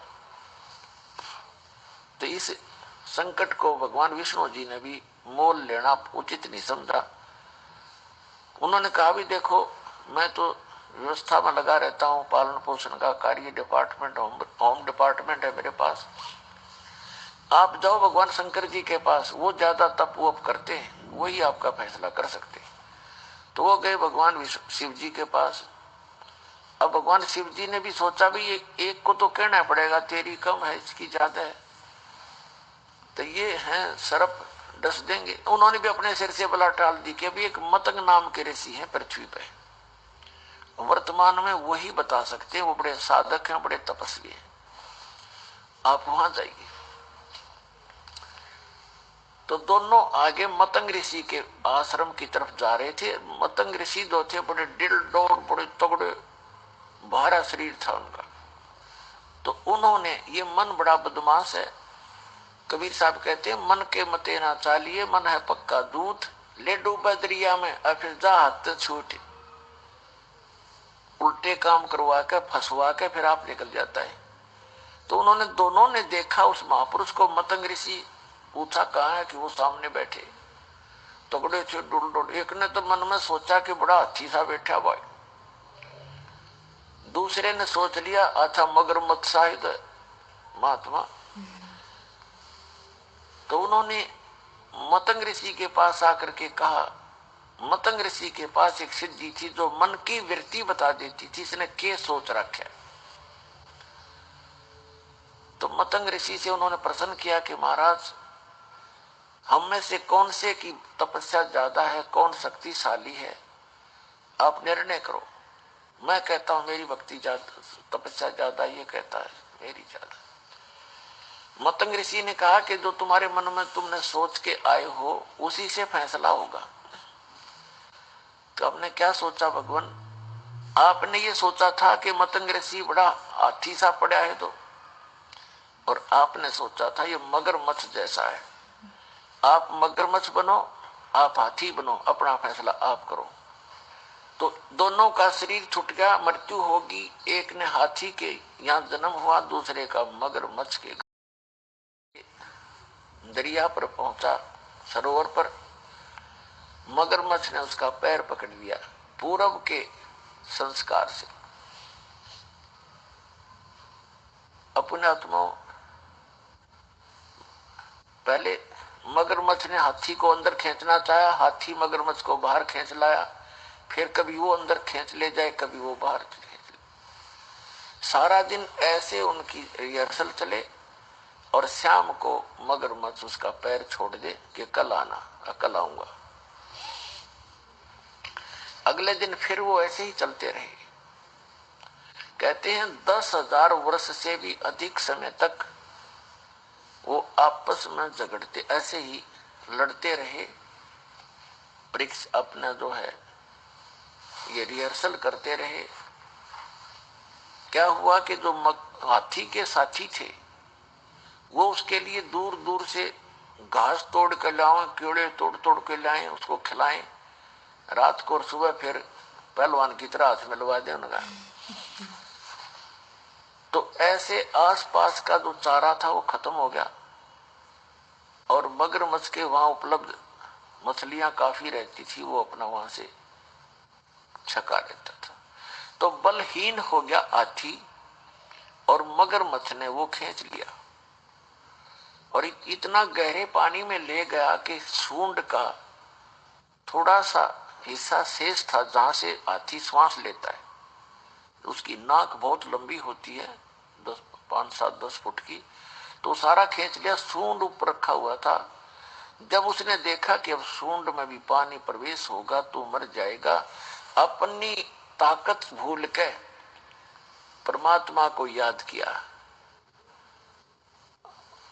तो इस संकट को भगवान विष्णु जी ने भी मोल लेना उचित नहीं समझा। उन्होंने कहा भी देखो मैं तो व्यवस्था में लगा रहता हूँ, पालन पोषण का कार्य डिपार्टमेंट, होम डिपार्टमेंट है मेरे पास, आप जाओ भगवान शंकर जी के पास, वो ज्यादा तप वप करते हैं, वही आपका फैसला कर सकते हैं। तो वो गए भगवान शिव जी के पास। अब भगवान शिव जी ने भी सोचा भी एक को तो कहना पड़ेगा तेरी कम है इसकी ज्यादा है, तो ये है सर्प डस देंगे। उन्होंने भी अपने सिर से बला टाल दी कि अभी एक मतंग नाम के ऋषि हैं पृथ्वी पे, वर्तमान में वही बता सकते हैं, वो बड़े साधक हैं, बड़े तपस्वी हैं, आप वहां जाइए। तो दोनों आगे मतंग ऋषि के आश्रम की तरफ जा रहे थे। मतंग ऋषि जो थे बड़े दिल डोर, बड़े तगड़े, भारा शरीर था उनका। तो उन्होंने, ये मन बड़ा बदमाश है, कबीर साहब कहते हैं मन के मते ना चालिए, मन है पक्का दूध, ले डूबा दरिया में और फिर जा हाथ छूट, उल्टे काम करवा के फंसवा के फिर आप निकल जाता है। तो उन्होंने दोनों ने देखा उस महापुरुष को। मतंग ऋषि पूछा कहाँ है, कि वो सामने बैठे तगड़े थे डुल डुल। एक ने तो मन में सोचा कि बड़ा हाथी सा बैठा भाई, दूसरे ने सोच लिया अच्छा मगरमच्छ शायद महात्मा। तो उन्होंने मतंग ऋषि के पास आकर के कहा, मतंग ऋषि के पास एक सिद्धि थी जो मन की वृत्ति बता देती थी इसने क्या सोच रखा है। तो मतंग ऋषि से उन्होंने प्रश्न किया कि महाराज हम में से कौन से की तपस्या ज्यादा है, कौन शक्तिशाली है, आप निर्णय करो। मैं कहता हूं मेरी भक्ति ज्यादा, तपस्या ज्यादा, ये कहता है मेरी ज्यादा। मतंग ऋषि ने कहा कि जो तुम्हारे मन में तुमने सोच के आए हो उसी से फैसला होगा। तो आपने क्या सोचा भगवान? आपने ये सोचा था कि मतंग ऋषि बड़ा हाथी सा पड़ा है, तो और आपने सोचा था ये मगरमच्छ जैसा है। आप मगरमच्छ बनो, आप हाथी बनो, अपना फैसला आप करो। तो दोनों का शरीर छूट गया, मृत्यु होगी। एक ने हाथी के यहाँ जन्म हुआ, दूसरे का मगरमच्छ के। दरिया पर पहुंचा, सरोवर पर, मगरमच्छ ने उसका पैर पकड़ लिया पूरब के संस्कार से। अपने आत्मा पहले मगरमच्छ ने हाथी को अंदर खींचना चाहा, हाथी मगरमच्छ को बाहर खींच लाया, फिर कभी वो अंदर खींच ले जाए, कभी वो बाहर खींच ले। सारा दिन ऐसे उनकी रिहर्सल चले, और शाम को मगरमच्छ उसका पैर छोड़ दे कि कल आना, कल आऊंगा। अगले दिन फिर वो ऐसे ही चलते रहे। कहते हैं 10,000 वर्ष से भी अधिक समय तक वो आपस में झगड़ते, ऐसे ही लड़ते रहे। वृक्ष अपना जो है ये रिहर्सल करते रहे। क्या हुआ कि जो हाथी के साथी थे वो उसके लिए दूर दूर से घास तोड़ कर लाए, कीड़े तोड़ तोड़ के लाए, उसको खिलाएं रात को, और सुबह फिर पहलवान की तरह हाथ मिलवा दे उनका। तो ऐसे आसपास का जो चारा था वो खत्म हो गया और मगरमच्छ के वहां उपलब्ध मछलियां काफी रहती थी, वो अपना वहां से छका लेता था। तो बलहीन हो गया हाथी और मगरमच्छ ने वो खींच लिया और इतना गहरे पानी में ले गया कि सूंड का थोड़ा सा हिस्सा शेष था जहां से हाथी श्वास लेता है। उसकी नाक बहुत लंबी होती है, 5-7-10 फुट की, तो सारा खींच लिया। सूंड ऊपर रखा हुआ था। जब उसने देखा कि अब सूंड में भी पानी प्रवेश होगा तो मर जाएगा, अपनी ताकत भूल के परमात्मा को याद किया।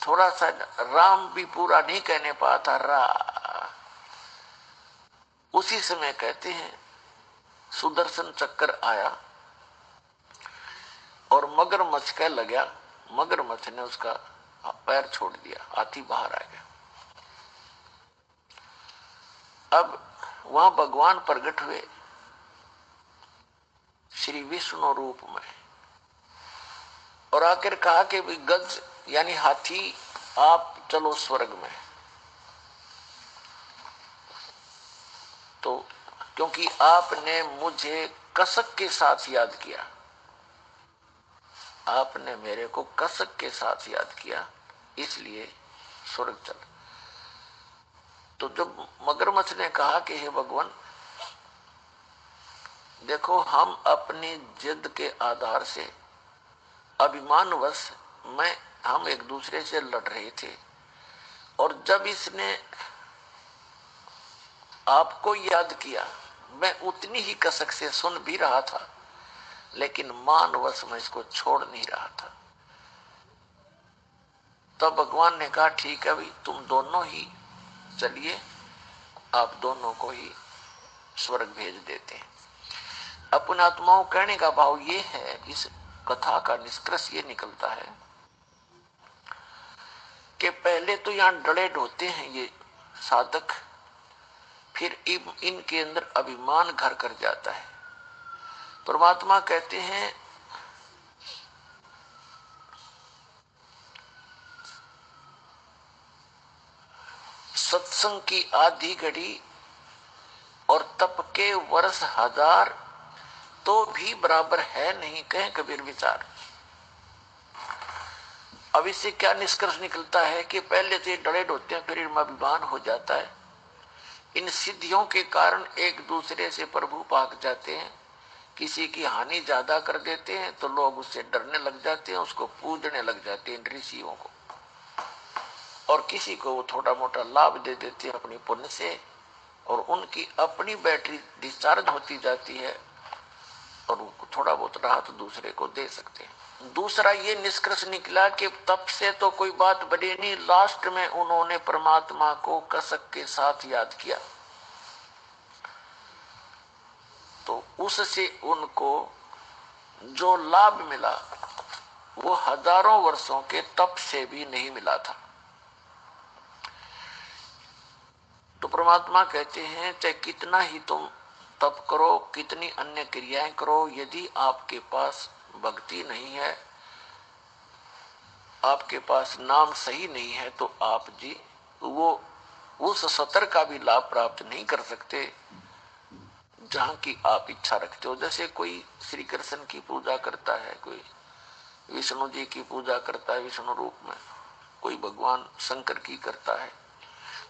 थोड़ा सा राम भी पूरा नहीं कहने पाया था, उसी समय कहते हैं सुदर्शन चक्र आया और मगरमच्छ कह लगा। मगरमच्छ ने उसका पैर छोड़ दिया, हाथी बाहर आ गया। अब वहां भगवान प्रकट हुए श्री विष्णु रूप में और आकर कहा कि गज यानी हाथी आप चलो स्वर्ग में। तो क्योंकि आपने मुझे कसक के साथ याद किया, आपने मेरे को कसक के साथ याद किया, इसलिए स्वर्ग चल। तो जब मगरमच्छ ने कहा कि हे भगवान, देखो हम अपनी जिद के आधार से अभिमानवश हम एक दूसरे से लड़ रहे थे और जब इसने आपको याद किया मैं उतनी ही कसक से सुन भी रहा था, लेकिन मानवश मैं इसको छोड़ नहीं रहा था। तब भगवान ने कहा ठीक है भाई, तुम दोनों ही चलिए, आप दोनों को ही स्वर्ग भेज देते हैं। अपने आत्माओं कहने का भाव ये है, इस कथा का निष्कर्ष ये निकलता है कि पहले तो यहां डरे ढोते हैं ये साधक, फिर इनके अंदर अभिमान घर कर जाता है। परमात्मा कहते हैं सत्संग की आधी घड़ी और तप के वर्ष 1000 तो भी बराबर है नहीं, कहें कबीर विचार। अब इससे क्या निष्कर्ष निकलता है कि पहले से डरे ढोते हैं, फिर इनमें अभिमान हो जाता है। इन सिद्धियों के कारण एक दूसरे से प्रभु भाग जाते हैं, किसी की हानि ज्यादा कर देते हैं तो लोग उससे डरने लग जाते हैं, उसको पूजने लग जाते हैं ऋषियों को, और किसी को वो थोड़ा मोटा लाभ दे देते हैं अपनी पुण्य से, और उनकी अपनी बैटरी डिस्चार्ज होती जाती है और थोड़ा बहुत राहत दूसरे को दे सकते हैं। दूसरा ये निष्कर्ष निकला कि तप से तो कोई बात बढ़ी नहीं, लास्ट में उन्होंने परमात्मा को कसक के साथ याद किया तो उससे उनको जो लाभ मिला वो हजारों वर्षों के तप से भी नहीं मिला था। तो परमात्मा कहते हैं चाहे कितना ही तुम तप करो, कितनी अन्य क्रियाएं करो, यदि आपके पास भक्ति नहीं है, आपके पास नाम सही नहीं है, तो आप जी वो उस सतर का भी लाभ प्राप्त नहीं कर सकते जहां की आप इच्छा रखते हो। जैसे कोई श्री कृष्ण की पूजा करता है, कोई विष्णु जी की पूजा करता है विष्णु रूप में, कोई भगवान शंकर की करता है,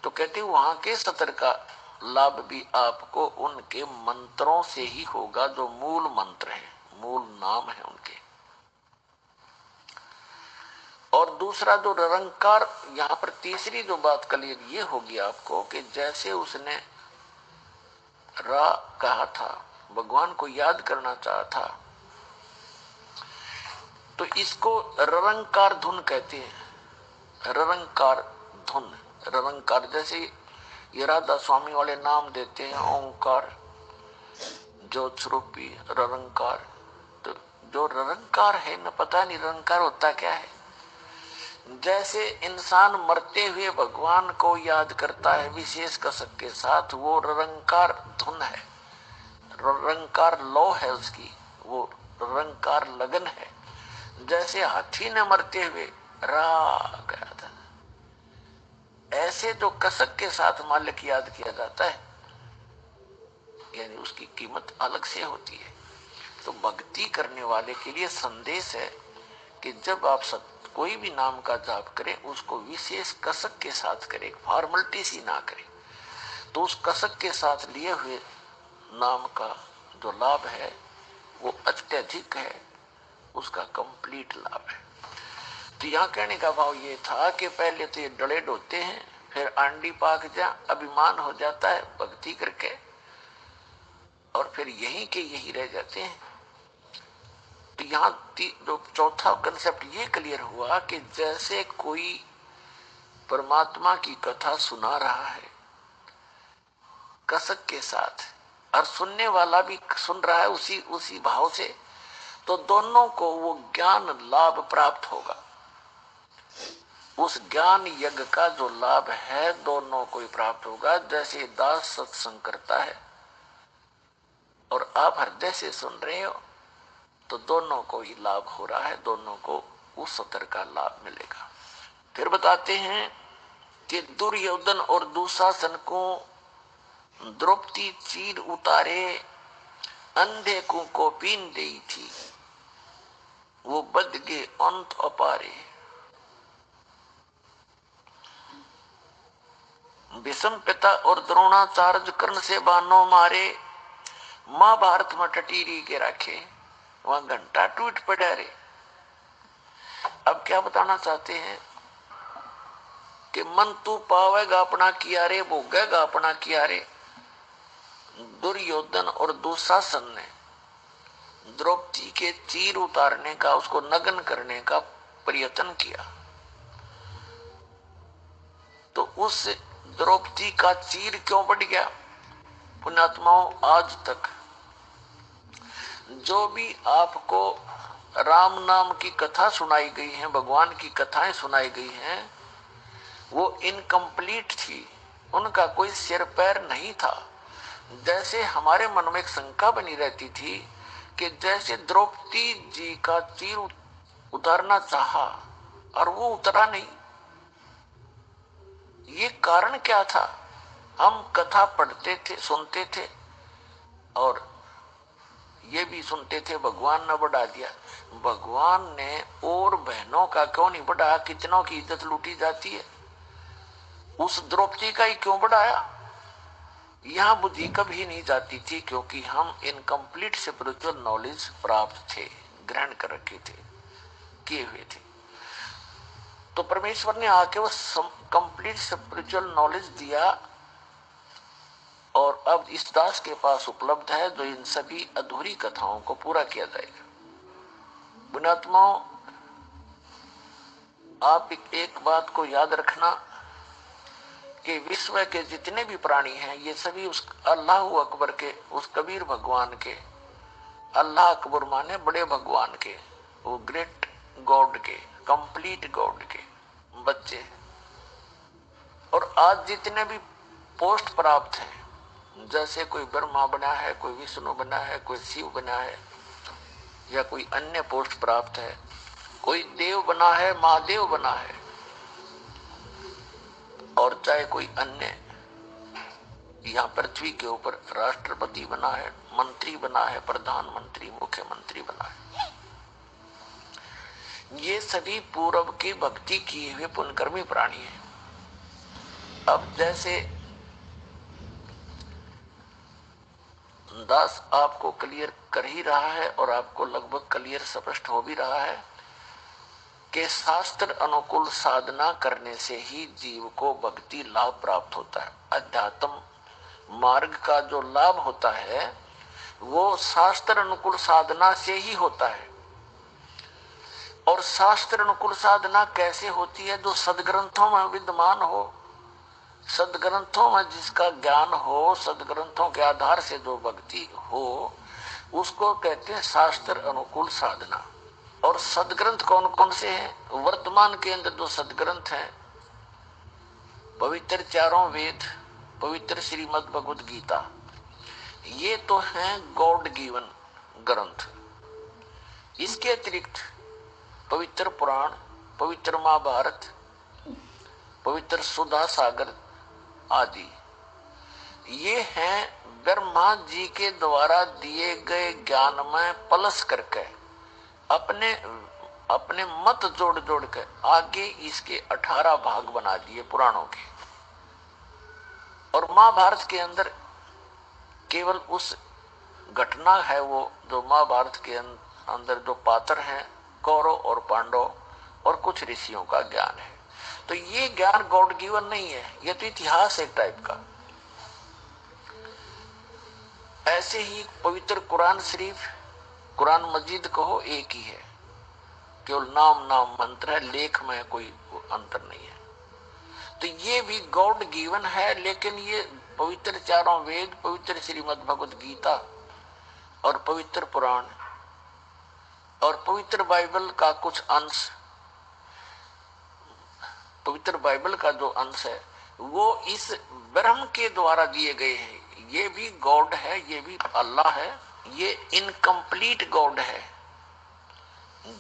तो कहते वहां के सतर का लाभ भी आपको उनके मंत्रों से ही होगा, जो मूल मंत्र है, मूल नाम है उनके। और दूसरा जो निरंकार, यहाँ पर तीसरी जो बात क्लियर ये होगी आपको कि जैसे उसने रा कहा था, भगवान को याद करना चाहा था, तो इसको ररंकार धुन कहते हैं। ररंकार धुन, ररंकार जैसे ये राधा स्वामी वाले नाम देते हैं, ओंकार, ज्योत स्वरूपी ररंकार। तो जो ररंकार है न, पता नहीं ररंकार होता क्या है। जैसे इंसान मरते हुए भगवान को याद करता है विशेष कसक के साथ, वो ररंकार धुन है, ररंकार लौ है उसकी, वो ररंकार लगन है। जैसे हाथी ने मरते हुए रा गया था, ऐसे जो कसक के साथ मालिक याद किया जाता है, यानी उसकी कीमत अलग से होती है। तो भक्ति करने वाले के लिए संदेश है कि जब आप कोई भी नाम का जाप करें, उसको विशेष कसक के साथ करें, फॉर्मेलिटी सी ना करें। तो उस कसक के साथ लिए हुए नाम का जो लाभ है वो अत्यधिक है, उसका कंप्लीट लाभ है। तो यहाँ कहने का भाव ये था कि पहले तो ये डले डोते हैं, फिर आंडी पाक जा, अभिमान हो जाता है भक्ति करके, और फिर यहीं के यही रह जाते हैं। तो यहाँ जो चौथा कंसेप्ट ये क्लियर हुआ कि जैसे कोई परमात्मा की कथा सुना रहा है कसक के साथ, और सुनने वाला भी सुन रहा है उसी भाव से, तो दोनों को वो ज्ञान लाभ प्राप्त होगा। उस ज्ञान यज्ञ का जो लाभ है दोनों को ही प्राप्त होगा। जैसे दास सत्संग करता है और आप हृदय से सुन रहे हो, तो दोनों को ही लाभ हो रहा है, दोनों को उस सतर का लाभ मिलेगा। फिर बताते हैं कि दुर्योधन और दुशासन को द्रौपदी चीर उतारे, अंधे को पीन दी थी, वो बद गए अंत अपारे। भीष्म पिता और द्रोणाचार्य कर्ण से बाणों मारे, महाभारत में टटीरी के रखे, वहां घंटा टूट पड़ा रे। अब क्या बताना चाहते हैं कि मन तू पावेगा अपना किया रे, भोगेगा अपना किया रे। दुर्योधन और दुशासन ने द्रौपदी के चीर उतारने का, उसको नग्न करने का प्रयत्न किया, तो उस द्रौपदी का चीर क्यों बढ़ गया? पुण्यात्माओं, आज तक जो भी आपको राम नाम की कथा सुनाई गई है, भगवान की कथाएं सुनाई गई हैं, वो इनकम्प्लीट थी, उनका कोई सिर पैर नहीं था। जैसे हमारे मन में एक शंका बनी रहती थी कि जैसे द्रौपदी जी का चीर उतारना चाहा और वो उतरा नहीं, ये कारण क्या था? हम कथा पढ़ते थे, सुनते थे, और ये भी सुनते थे भगवान ने बढ़ा दिया। भगवान ने और बहनों का क्यों नहीं बढ़ाया? कितनों की इज्जत लूटी जाती है, उस द्रौपदी का ही क्यों बढ़ाया? यहाँ बुद्धि कभी नहीं जाती थी, क्योंकि हम इनकम्प्लीट स्पिरिचुअल नॉलेज प्राप्त थे, ग्रहण कर रखे थे, किए हुए थे। तो परमेश्वर ने आके वो कंप्लीट स्पिरिचुअल नॉलेज दिया, और अब इस दास के पास उपलब्ध है, जो इन सभी अधूरी कथाओं को पूरा किया जाएगा। पुण्यात्माओं, आप एक बात को याद रखना कि विश्व के जितने भी प्राणी हैं, ये सभी उस अल्लाह अकबर के, उस कबीर भगवान के, अल्लाह अकबर माने बड़े भगवान के, वो ग्रेट गॉड के, कंप्लीट गॉड के बच्चे। और आज जितने भी पोस्ट प्राप्त हैं, जैसे कोई ब्रह्मा बना है, कोई विष्णु बना है, कोई शिव बना है, या कोई अन्य पोस्ट प्राप्त है, कोई देव बना है, महादेव बना है, और चाहे कोई अन्य यहाँ पृथ्वी के ऊपर राष्ट्रपति बना है, मंत्री बना है, प्रधानमंत्री, मुख्यमंत्री बना है, ये सभी पूर्व की भक्ति किए हुए पुण्यकर्मी प्राणी हैं। अब जैसे दास आपको क्लियर कर ही रहा है, और आपको लगभग क्लियर स्पष्ट हो भी रहा है कि शास्त्र अनुकूल साधना करने से ही जीव को भक्ति लाभ प्राप्त होता है। अध्यात्म मार्ग का जो लाभ होता है वो शास्त्र अनुकूल साधना से ही होता है। और शास्त्र अनुकूल साधना कैसे होती है? जो सदग्रंथों में विद्यमान हो, सदग्रंथों में जिसका ज्ञान हो, सदग्रंथों के आधार से जो भक्ति हो, उसको कहते हैं शास्त्र अनुकूल साधना। और सदग्रंथ कौन कौन से हैं? वर्तमान के अंदर जो सदग्रंथ हैं, पवित्र चारों वेद, पवित्र श्रीमद् भगवद गीता, ये तो हैं गॉड गिवन ग्रंथ। इसके अतिरिक्त पवित्र पुराण, पवित्र महाभारत, पवित्र सुधा सागर आदि, ये हैं ब्रह्मा जी के द्वारा दिए गए ज्ञान में पलस करके अपने मत जोड़ जोड़ कर आगे इसके 18 भाग बना दिए पुराणों के। और महाभारत के अंदर केवल उस घटना है वो जो महाभारत के अंदर जो पात्र हैं कौरव और पांडव और कुछ ऋषियों का ज्ञान है। तो ये ज्ञान गॉड गिवन नहीं है, ये तो इतिहास एक टाइप का। ऐसे ही पवित्र कुरान शरीफ, कुरान मजीद कहो एक ही है, केवल नाम नाम मंत्र है, लेख में कोई अंतर नहीं है। तो ये भी गॉड गिवन है, लेकिन ये पवित्र चारों वेद, पवित्र श्रीमद् भगवद गीता और पवित्र पुराण और पवित्र बाइबल का कुछ अंश, पवित्र बाइबल का जो अंश है वो इस ब्रह्म के द्वारा दिए गए हैं। ये भी गॉड है, ये भी अल्लाह है, ये इनकम्प्लीट गॉड है।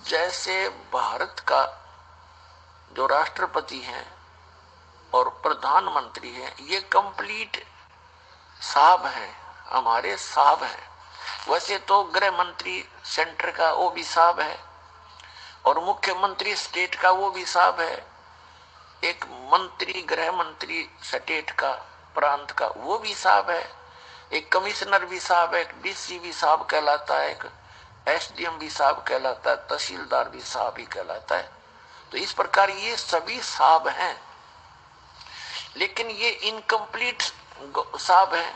जैसे भारत का जो राष्ट्रपति हैं और प्रधानमंत्री हैं, ये कंप्लीट साहब हैं, हमारे साहब हैं। वैसे तो गृह मंत्री सेंटर का वो भी साहब है और मुख्यमंत्री स्टेट का वो भी साहब है, एक मंत्री गृह मंत्री स्टेट का प्रांत का वो भी साहब है, एक कमिश्नर भी साहब है, एक डीसी भी साहब कहलाता है, एक एसडीएम भी साहब कहलाता है, तहसीलदार भी साहब ही कहलाता है। तो इस प्रकार ये सभी साहब हैं, लेकिन ये इनकम्प्लीट साहब हैं,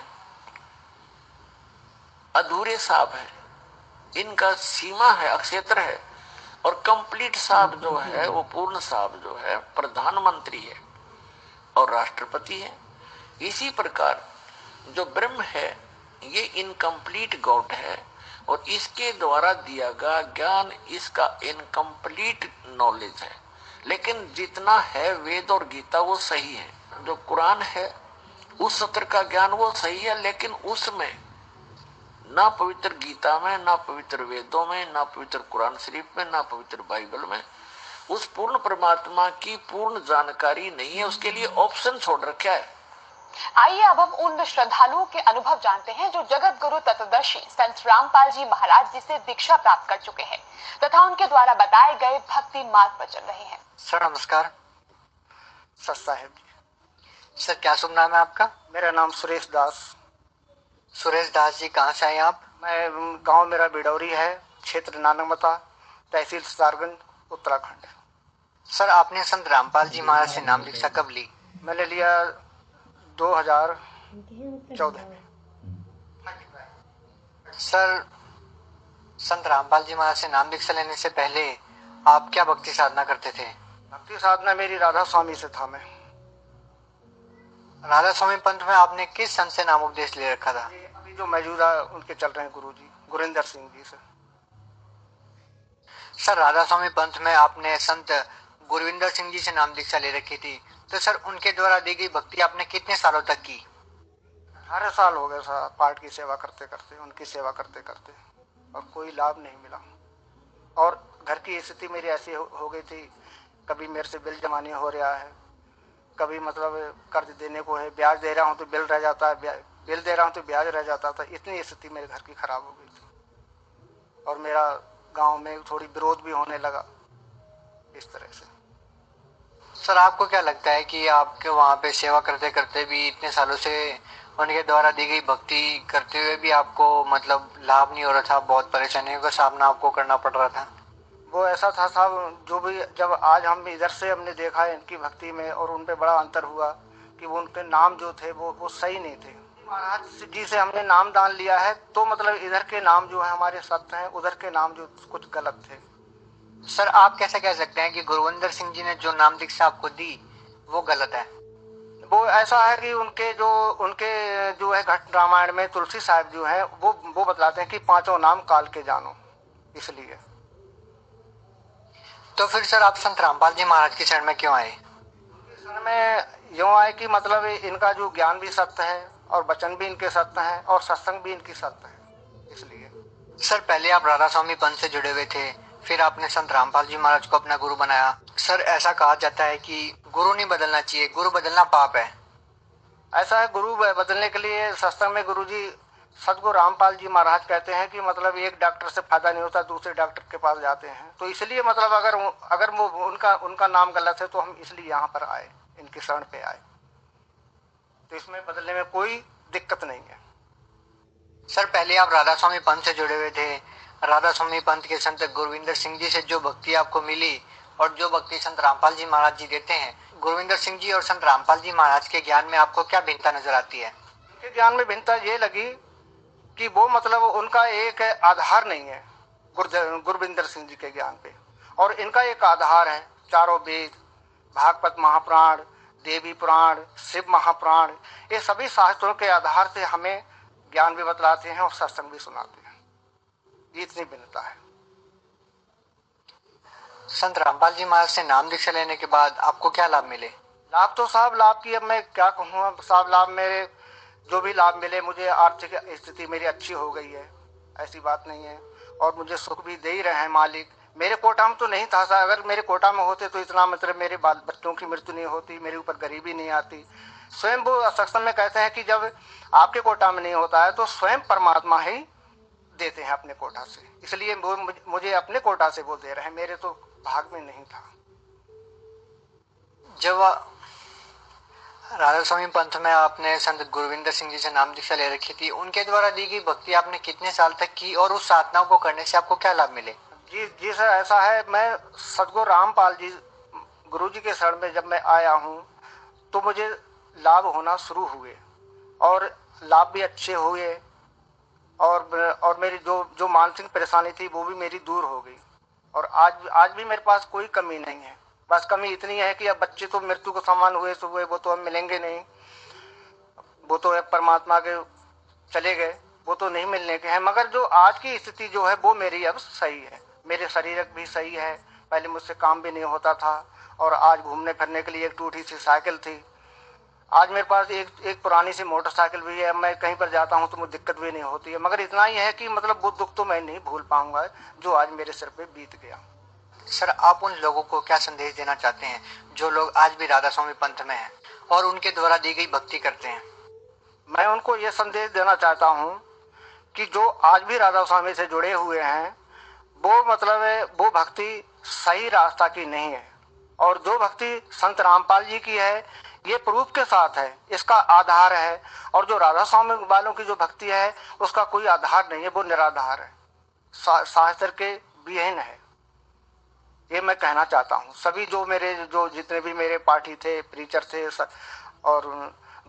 अधूरे साहब हैं, इनका सीमा है, अक्षेत्र है। और कंप्लीट साहब जो है वो पूर्ण साहब जो है प्रधानमंत्री है और राष्ट्रपति है। इसी प्रकार जो ब्रह्म है ये इनकम्प्लीट गॉड है और इसके द्वारा दिया गया ज्ञान इसका इनकम्प्लीट नॉलेज है। लेकिन जितना है वेद और गीता वो सही है, जो कुरान है उस सत्र का ज्ञान वो सही है, लेकिन उसमें ना पवित्र गीता में, ना पवित्र वेदों में, ना पवित्र कुरान शरीफ में, ना पवित्र बाइबल में उस पूर्ण परमात्मा की पूर्ण जानकारी नहीं है। उसके लिए ऑप्शन छोड़ रखा है। आइए अब हम उन श्रद्धालुओं के अनुभव जानते हैं जो जगत गुरु तत्वदर्शी संत रामपाल जी महाराज जी से दीक्षा प्राप्त कर चुके हैं तथा उनके द्वारा बताए गए भक्ति मार्ग पर चल रहे हैं। सर नमस्कार। सर साहेब जी। सर क्या शुभ नाम है आपका? मेरा नाम सुरेश दास। सुरेश दास जी, कहाँ से आए आप? मैं गांव मेरा बिडौरी है, क्षेत्र नानकमता, तहसील सारगंज, उत्तराखंड। सर आपने संत रामपाल जी महाराज से नाम दीक्षा कब ली? मैंने लिया 2014 में। सर संत रामपाल जी महाराज से नाम दीक्षा लेने से पहले आप क्या भक्ति साधना करते थे? भक्ति साधना मेरी राधा स्वामी से था। मैं राधा स्वामी पंथ में आपने किस संत से नाम उपदेश ले रखा था? अभी जो मौजूदा उनके चल रहे हैं गुरु जी, गुरिंदर सिंह जी से। सर राधा स्वामी पंथ में आपने संत गुरविंदर सिंह जी से नाम दीक्षा ले रखी थी, तो सर उनके द्वारा दी गई भक्ति आपने कितने सालों तक की? 18 साल हो गए सर, पाठ की सेवा करते करते, उनकी सेवा करते करते, और कोई लाभ नहीं मिला। और घर की स्थिति मेरी ऐसी हो गई थी, कभी मेरे से बिल जमाने हो रहा है, कभी मतलब कर्ज देने को है, ब्याज दे रहा हूँ तो बिल रह जाता है, बिल दे रहा हूँ तो ब्याज रह जाता था। इतनी स्थिति मेरे घर की खराब हो गई थी और मेरा गांव में थोड़ी विरोध भी होने लगा इस तरह से। सर आपको क्या लगता है कि आपके वहाँ पे सेवा करते करते भी इतने सालों से उनके द्वारा दी गई भक्ति करते हुए भी आपको मतलब लाभ नहीं हो रहा था, बहुत परेशानियों का सामना आपको करना पड़ रहा था? वो ऐसा था साहब, जो भी जब आज हम इधर से हमने देखा है इनकी भक्ति में और उन पे बड़ा अंतर हुआ कि वो उनके नाम जो थे वो सही नहीं थे। महाराज जी से हमने नाम दान लिया है तो मतलब इधर के नाम जो है हमारे सत्य हैं, उधर के नाम जो कुछ गलत थे। सर आप कैसे कह सकते हैं कि गुरविंदर सिंह जी ने जो नाम दीक्षा आपको दी वो गलत है? वो ऐसा है कि उनके जो है घट रामायण में तुलसी साहब जो है वो बतलाते हैं कि 5 नाम काल के जानो, इसलिए। तो फिर सर आप संत रामपाल जी महाराज की शरण में क्यों आए? शरण में यूँ आए कि मतलब इनका जो ज्ञान भी सत्य है और वचन भी इनके सत्य हैं और सत्संग भी इनकी सत्य है, इसलिए। सर पहले आप राधा स्वामी पंथ से जुड़े हुए थे, फिर आपने संत रामपाल जी महाराज को अपना गुरु बनाया। सर, ऐसा कहा जाता है कि गुरु नहीं बदलना चाहिए, गुरु बदलना पाप है। ऐसा है, गुरु बदलने के लिए सत्संग में गुरु जी सदगुरु रामपाल जी महाराज कहते हैं कि मतलब एक डॉक्टर से फायदा नहीं होता, दूसरे डॉक्टर के पास जाते हैं। तो इसलिए मतलब अगर वो उनका नाम गलत है तो हम इसलिए यहाँ पर आए, इनकी शरण पे आए। तो इसमें बदलने में कोई दिक्कत नहीं है। सर, पहले आप राधा स्वामी पंथ से जुड़े हुए थे। राधा स्वामी पंथ के संत गुरविंदर सिंह जी से जो भक्ति आपको मिली और जो भक्ति संत रामपाल जी महाराज जी देते हैं, गुरविंदर सिंह जी और संत रामपाल जी महाराज के ज्ञान में आपको क्या भिन्नता नजर आती है? उनके ज्ञान में भिन्नता ये लगी कि वो मतलब उनका एक आधार नहीं है गुरविंदर सिंह जी के ज्ञान पे, और इनका एक आधार है चारों वेद, भागवत महापुराण, देवी पुराण, शिव महापुराण। ये सभी शास्त्रों के आधार से हमें ज्ञान भी बतलाते हैं और सत्संग भी सुनाते हैं। ये इतनी भिन्नता है। संत रामपाल जी महाराज से नाम दीक्षा लेने के बाद आपको क्या लाभ मिले? लाभ तो साहब लाभ की अब मैं क्या कहूँ साहब, लाभ मेरे जो भी लाभ मिले, मुझे आर्थिक स्थिति मेरी अच्छी हो गई है, ऐसी बात नहीं है, और मुझे सुख भी दे ही रहे हैं मालिक। मेरे कोटा में तो नहीं था साहब, अगर मेरे कोटा में होते तो इतना मतलब मेरे बाल बच्चों की मृत्यु नहीं होती, मेरे ऊपर गरीबी नहीं आती। स्वयं वो सत्संग में कहते हैं कि जब आपके कोटा में नहीं होता है तो स्वयं परमात्मा ही देते हैं अपने कोटा से, इसलिए वो मुझे अपने कोटा से वो दे रहे हैं, मेरे तो भाग में नहीं था। जब राधा स्वामी पंथ में आपने संत गुरविंदर सिंह जी से नाम दीक्षा ले रखी थी, उनके द्वारा दी गई भक्ति आपने कितने साल तक की और उस साधनाओं को करने से आपको क्या लाभ मिले? जी सर, ऐसा है, मैं सदगुरु रामपाल जी गुरु जी के शरण में जब मैं आया हूँ तो मुझे लाभ होना शुरू हुए और लाभ भी अच्छे हुए, और मेरी जो मानसिक परेशानी थी वो भी मेरी दूर हो गई, और आज भी मेरे पास कोई कमी नहीं है। बस कमी इतनी है कि अब बच्चे तो मृत्यु को समान हुए सो हुए, वो तो अब मिलेंगे नहीं, वो तो अब परमात्मा के चले गए, वो तो नहीं मिलने के हैं। मगर जो आज की स्थिति जो है वो मेरी अब सही है, मेरे शरीर भी सही है, पहले मुझसे काम भी नहीं होता था, और आज घूमने फिरने के लिए एक टूटी सी साइकिल थी, आज मेरे पास एक पुरानी सी मोटरसाइकिल भी है, मैं कहीं पर जाता हूँ तो मुझे दिक्कत भी नहीं होती है। मगर इतना ही है कि मतलब वो दुख तो मैं नहीं भूल पाऊंगा जो आज मेरे सिर पे बीत गया। सर, आप उन लोगों को क्या संदेश देना चाहते हैं जो लोग आज भी राधा स्वामी पंथ में हैं और उनके द्वारा दी गई भक्ति करते हैं? मैं उनको ये संदेश देना चाहता हूँ कि जो आज भी राधा स्वामी से जुड़े हुए हैं वो मतलब वो भक्ति सही रास्ता की नहीं है, और जो भक्ति संत रामपाल जी की है ये प्रूफ के साथ है, इसका आधार है, और जो राधा स्वामी वालों की जो भक्ति है उसका कोई आधार नहीं है, वो निराधार है, शास्त्र के विहीन है। ये मैं कहना चाहता हूँ। सभी जो जितने भी मेरे पार्टी थे, प्रीचर थे और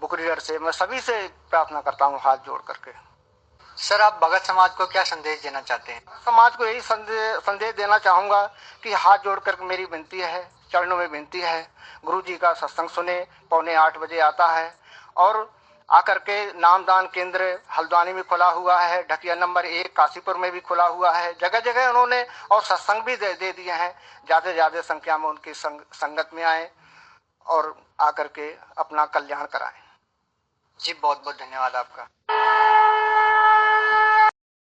बुक रीडर से, मैं सभी से प्रार्थना करता हूँ हाथ जोड़ करके। सर, आप भगत समाज को क्या संदेश देना चाहते हैं? समाज को यही संदेश देना चाहूंगा कि हाथ जोड़कर मेरी विनती है, चरणों में विनती है, गुरु जी का सत्संग सुने, 7:45 बजे आता है, और आकर के नामदान केंद्र हल्द्वानी में खुला हुआ है, ढकिया नंबर 1 काशीपुर में भी खुला हुआ है, जगह जगह उन्होंने और सत्संग भी दे दिए हैं। ज्यादा संख्या में उनकी संगत में आए और आकर के अपना कल्याण कराएं। जी, बहुत बहुत धन्यवाद आपका।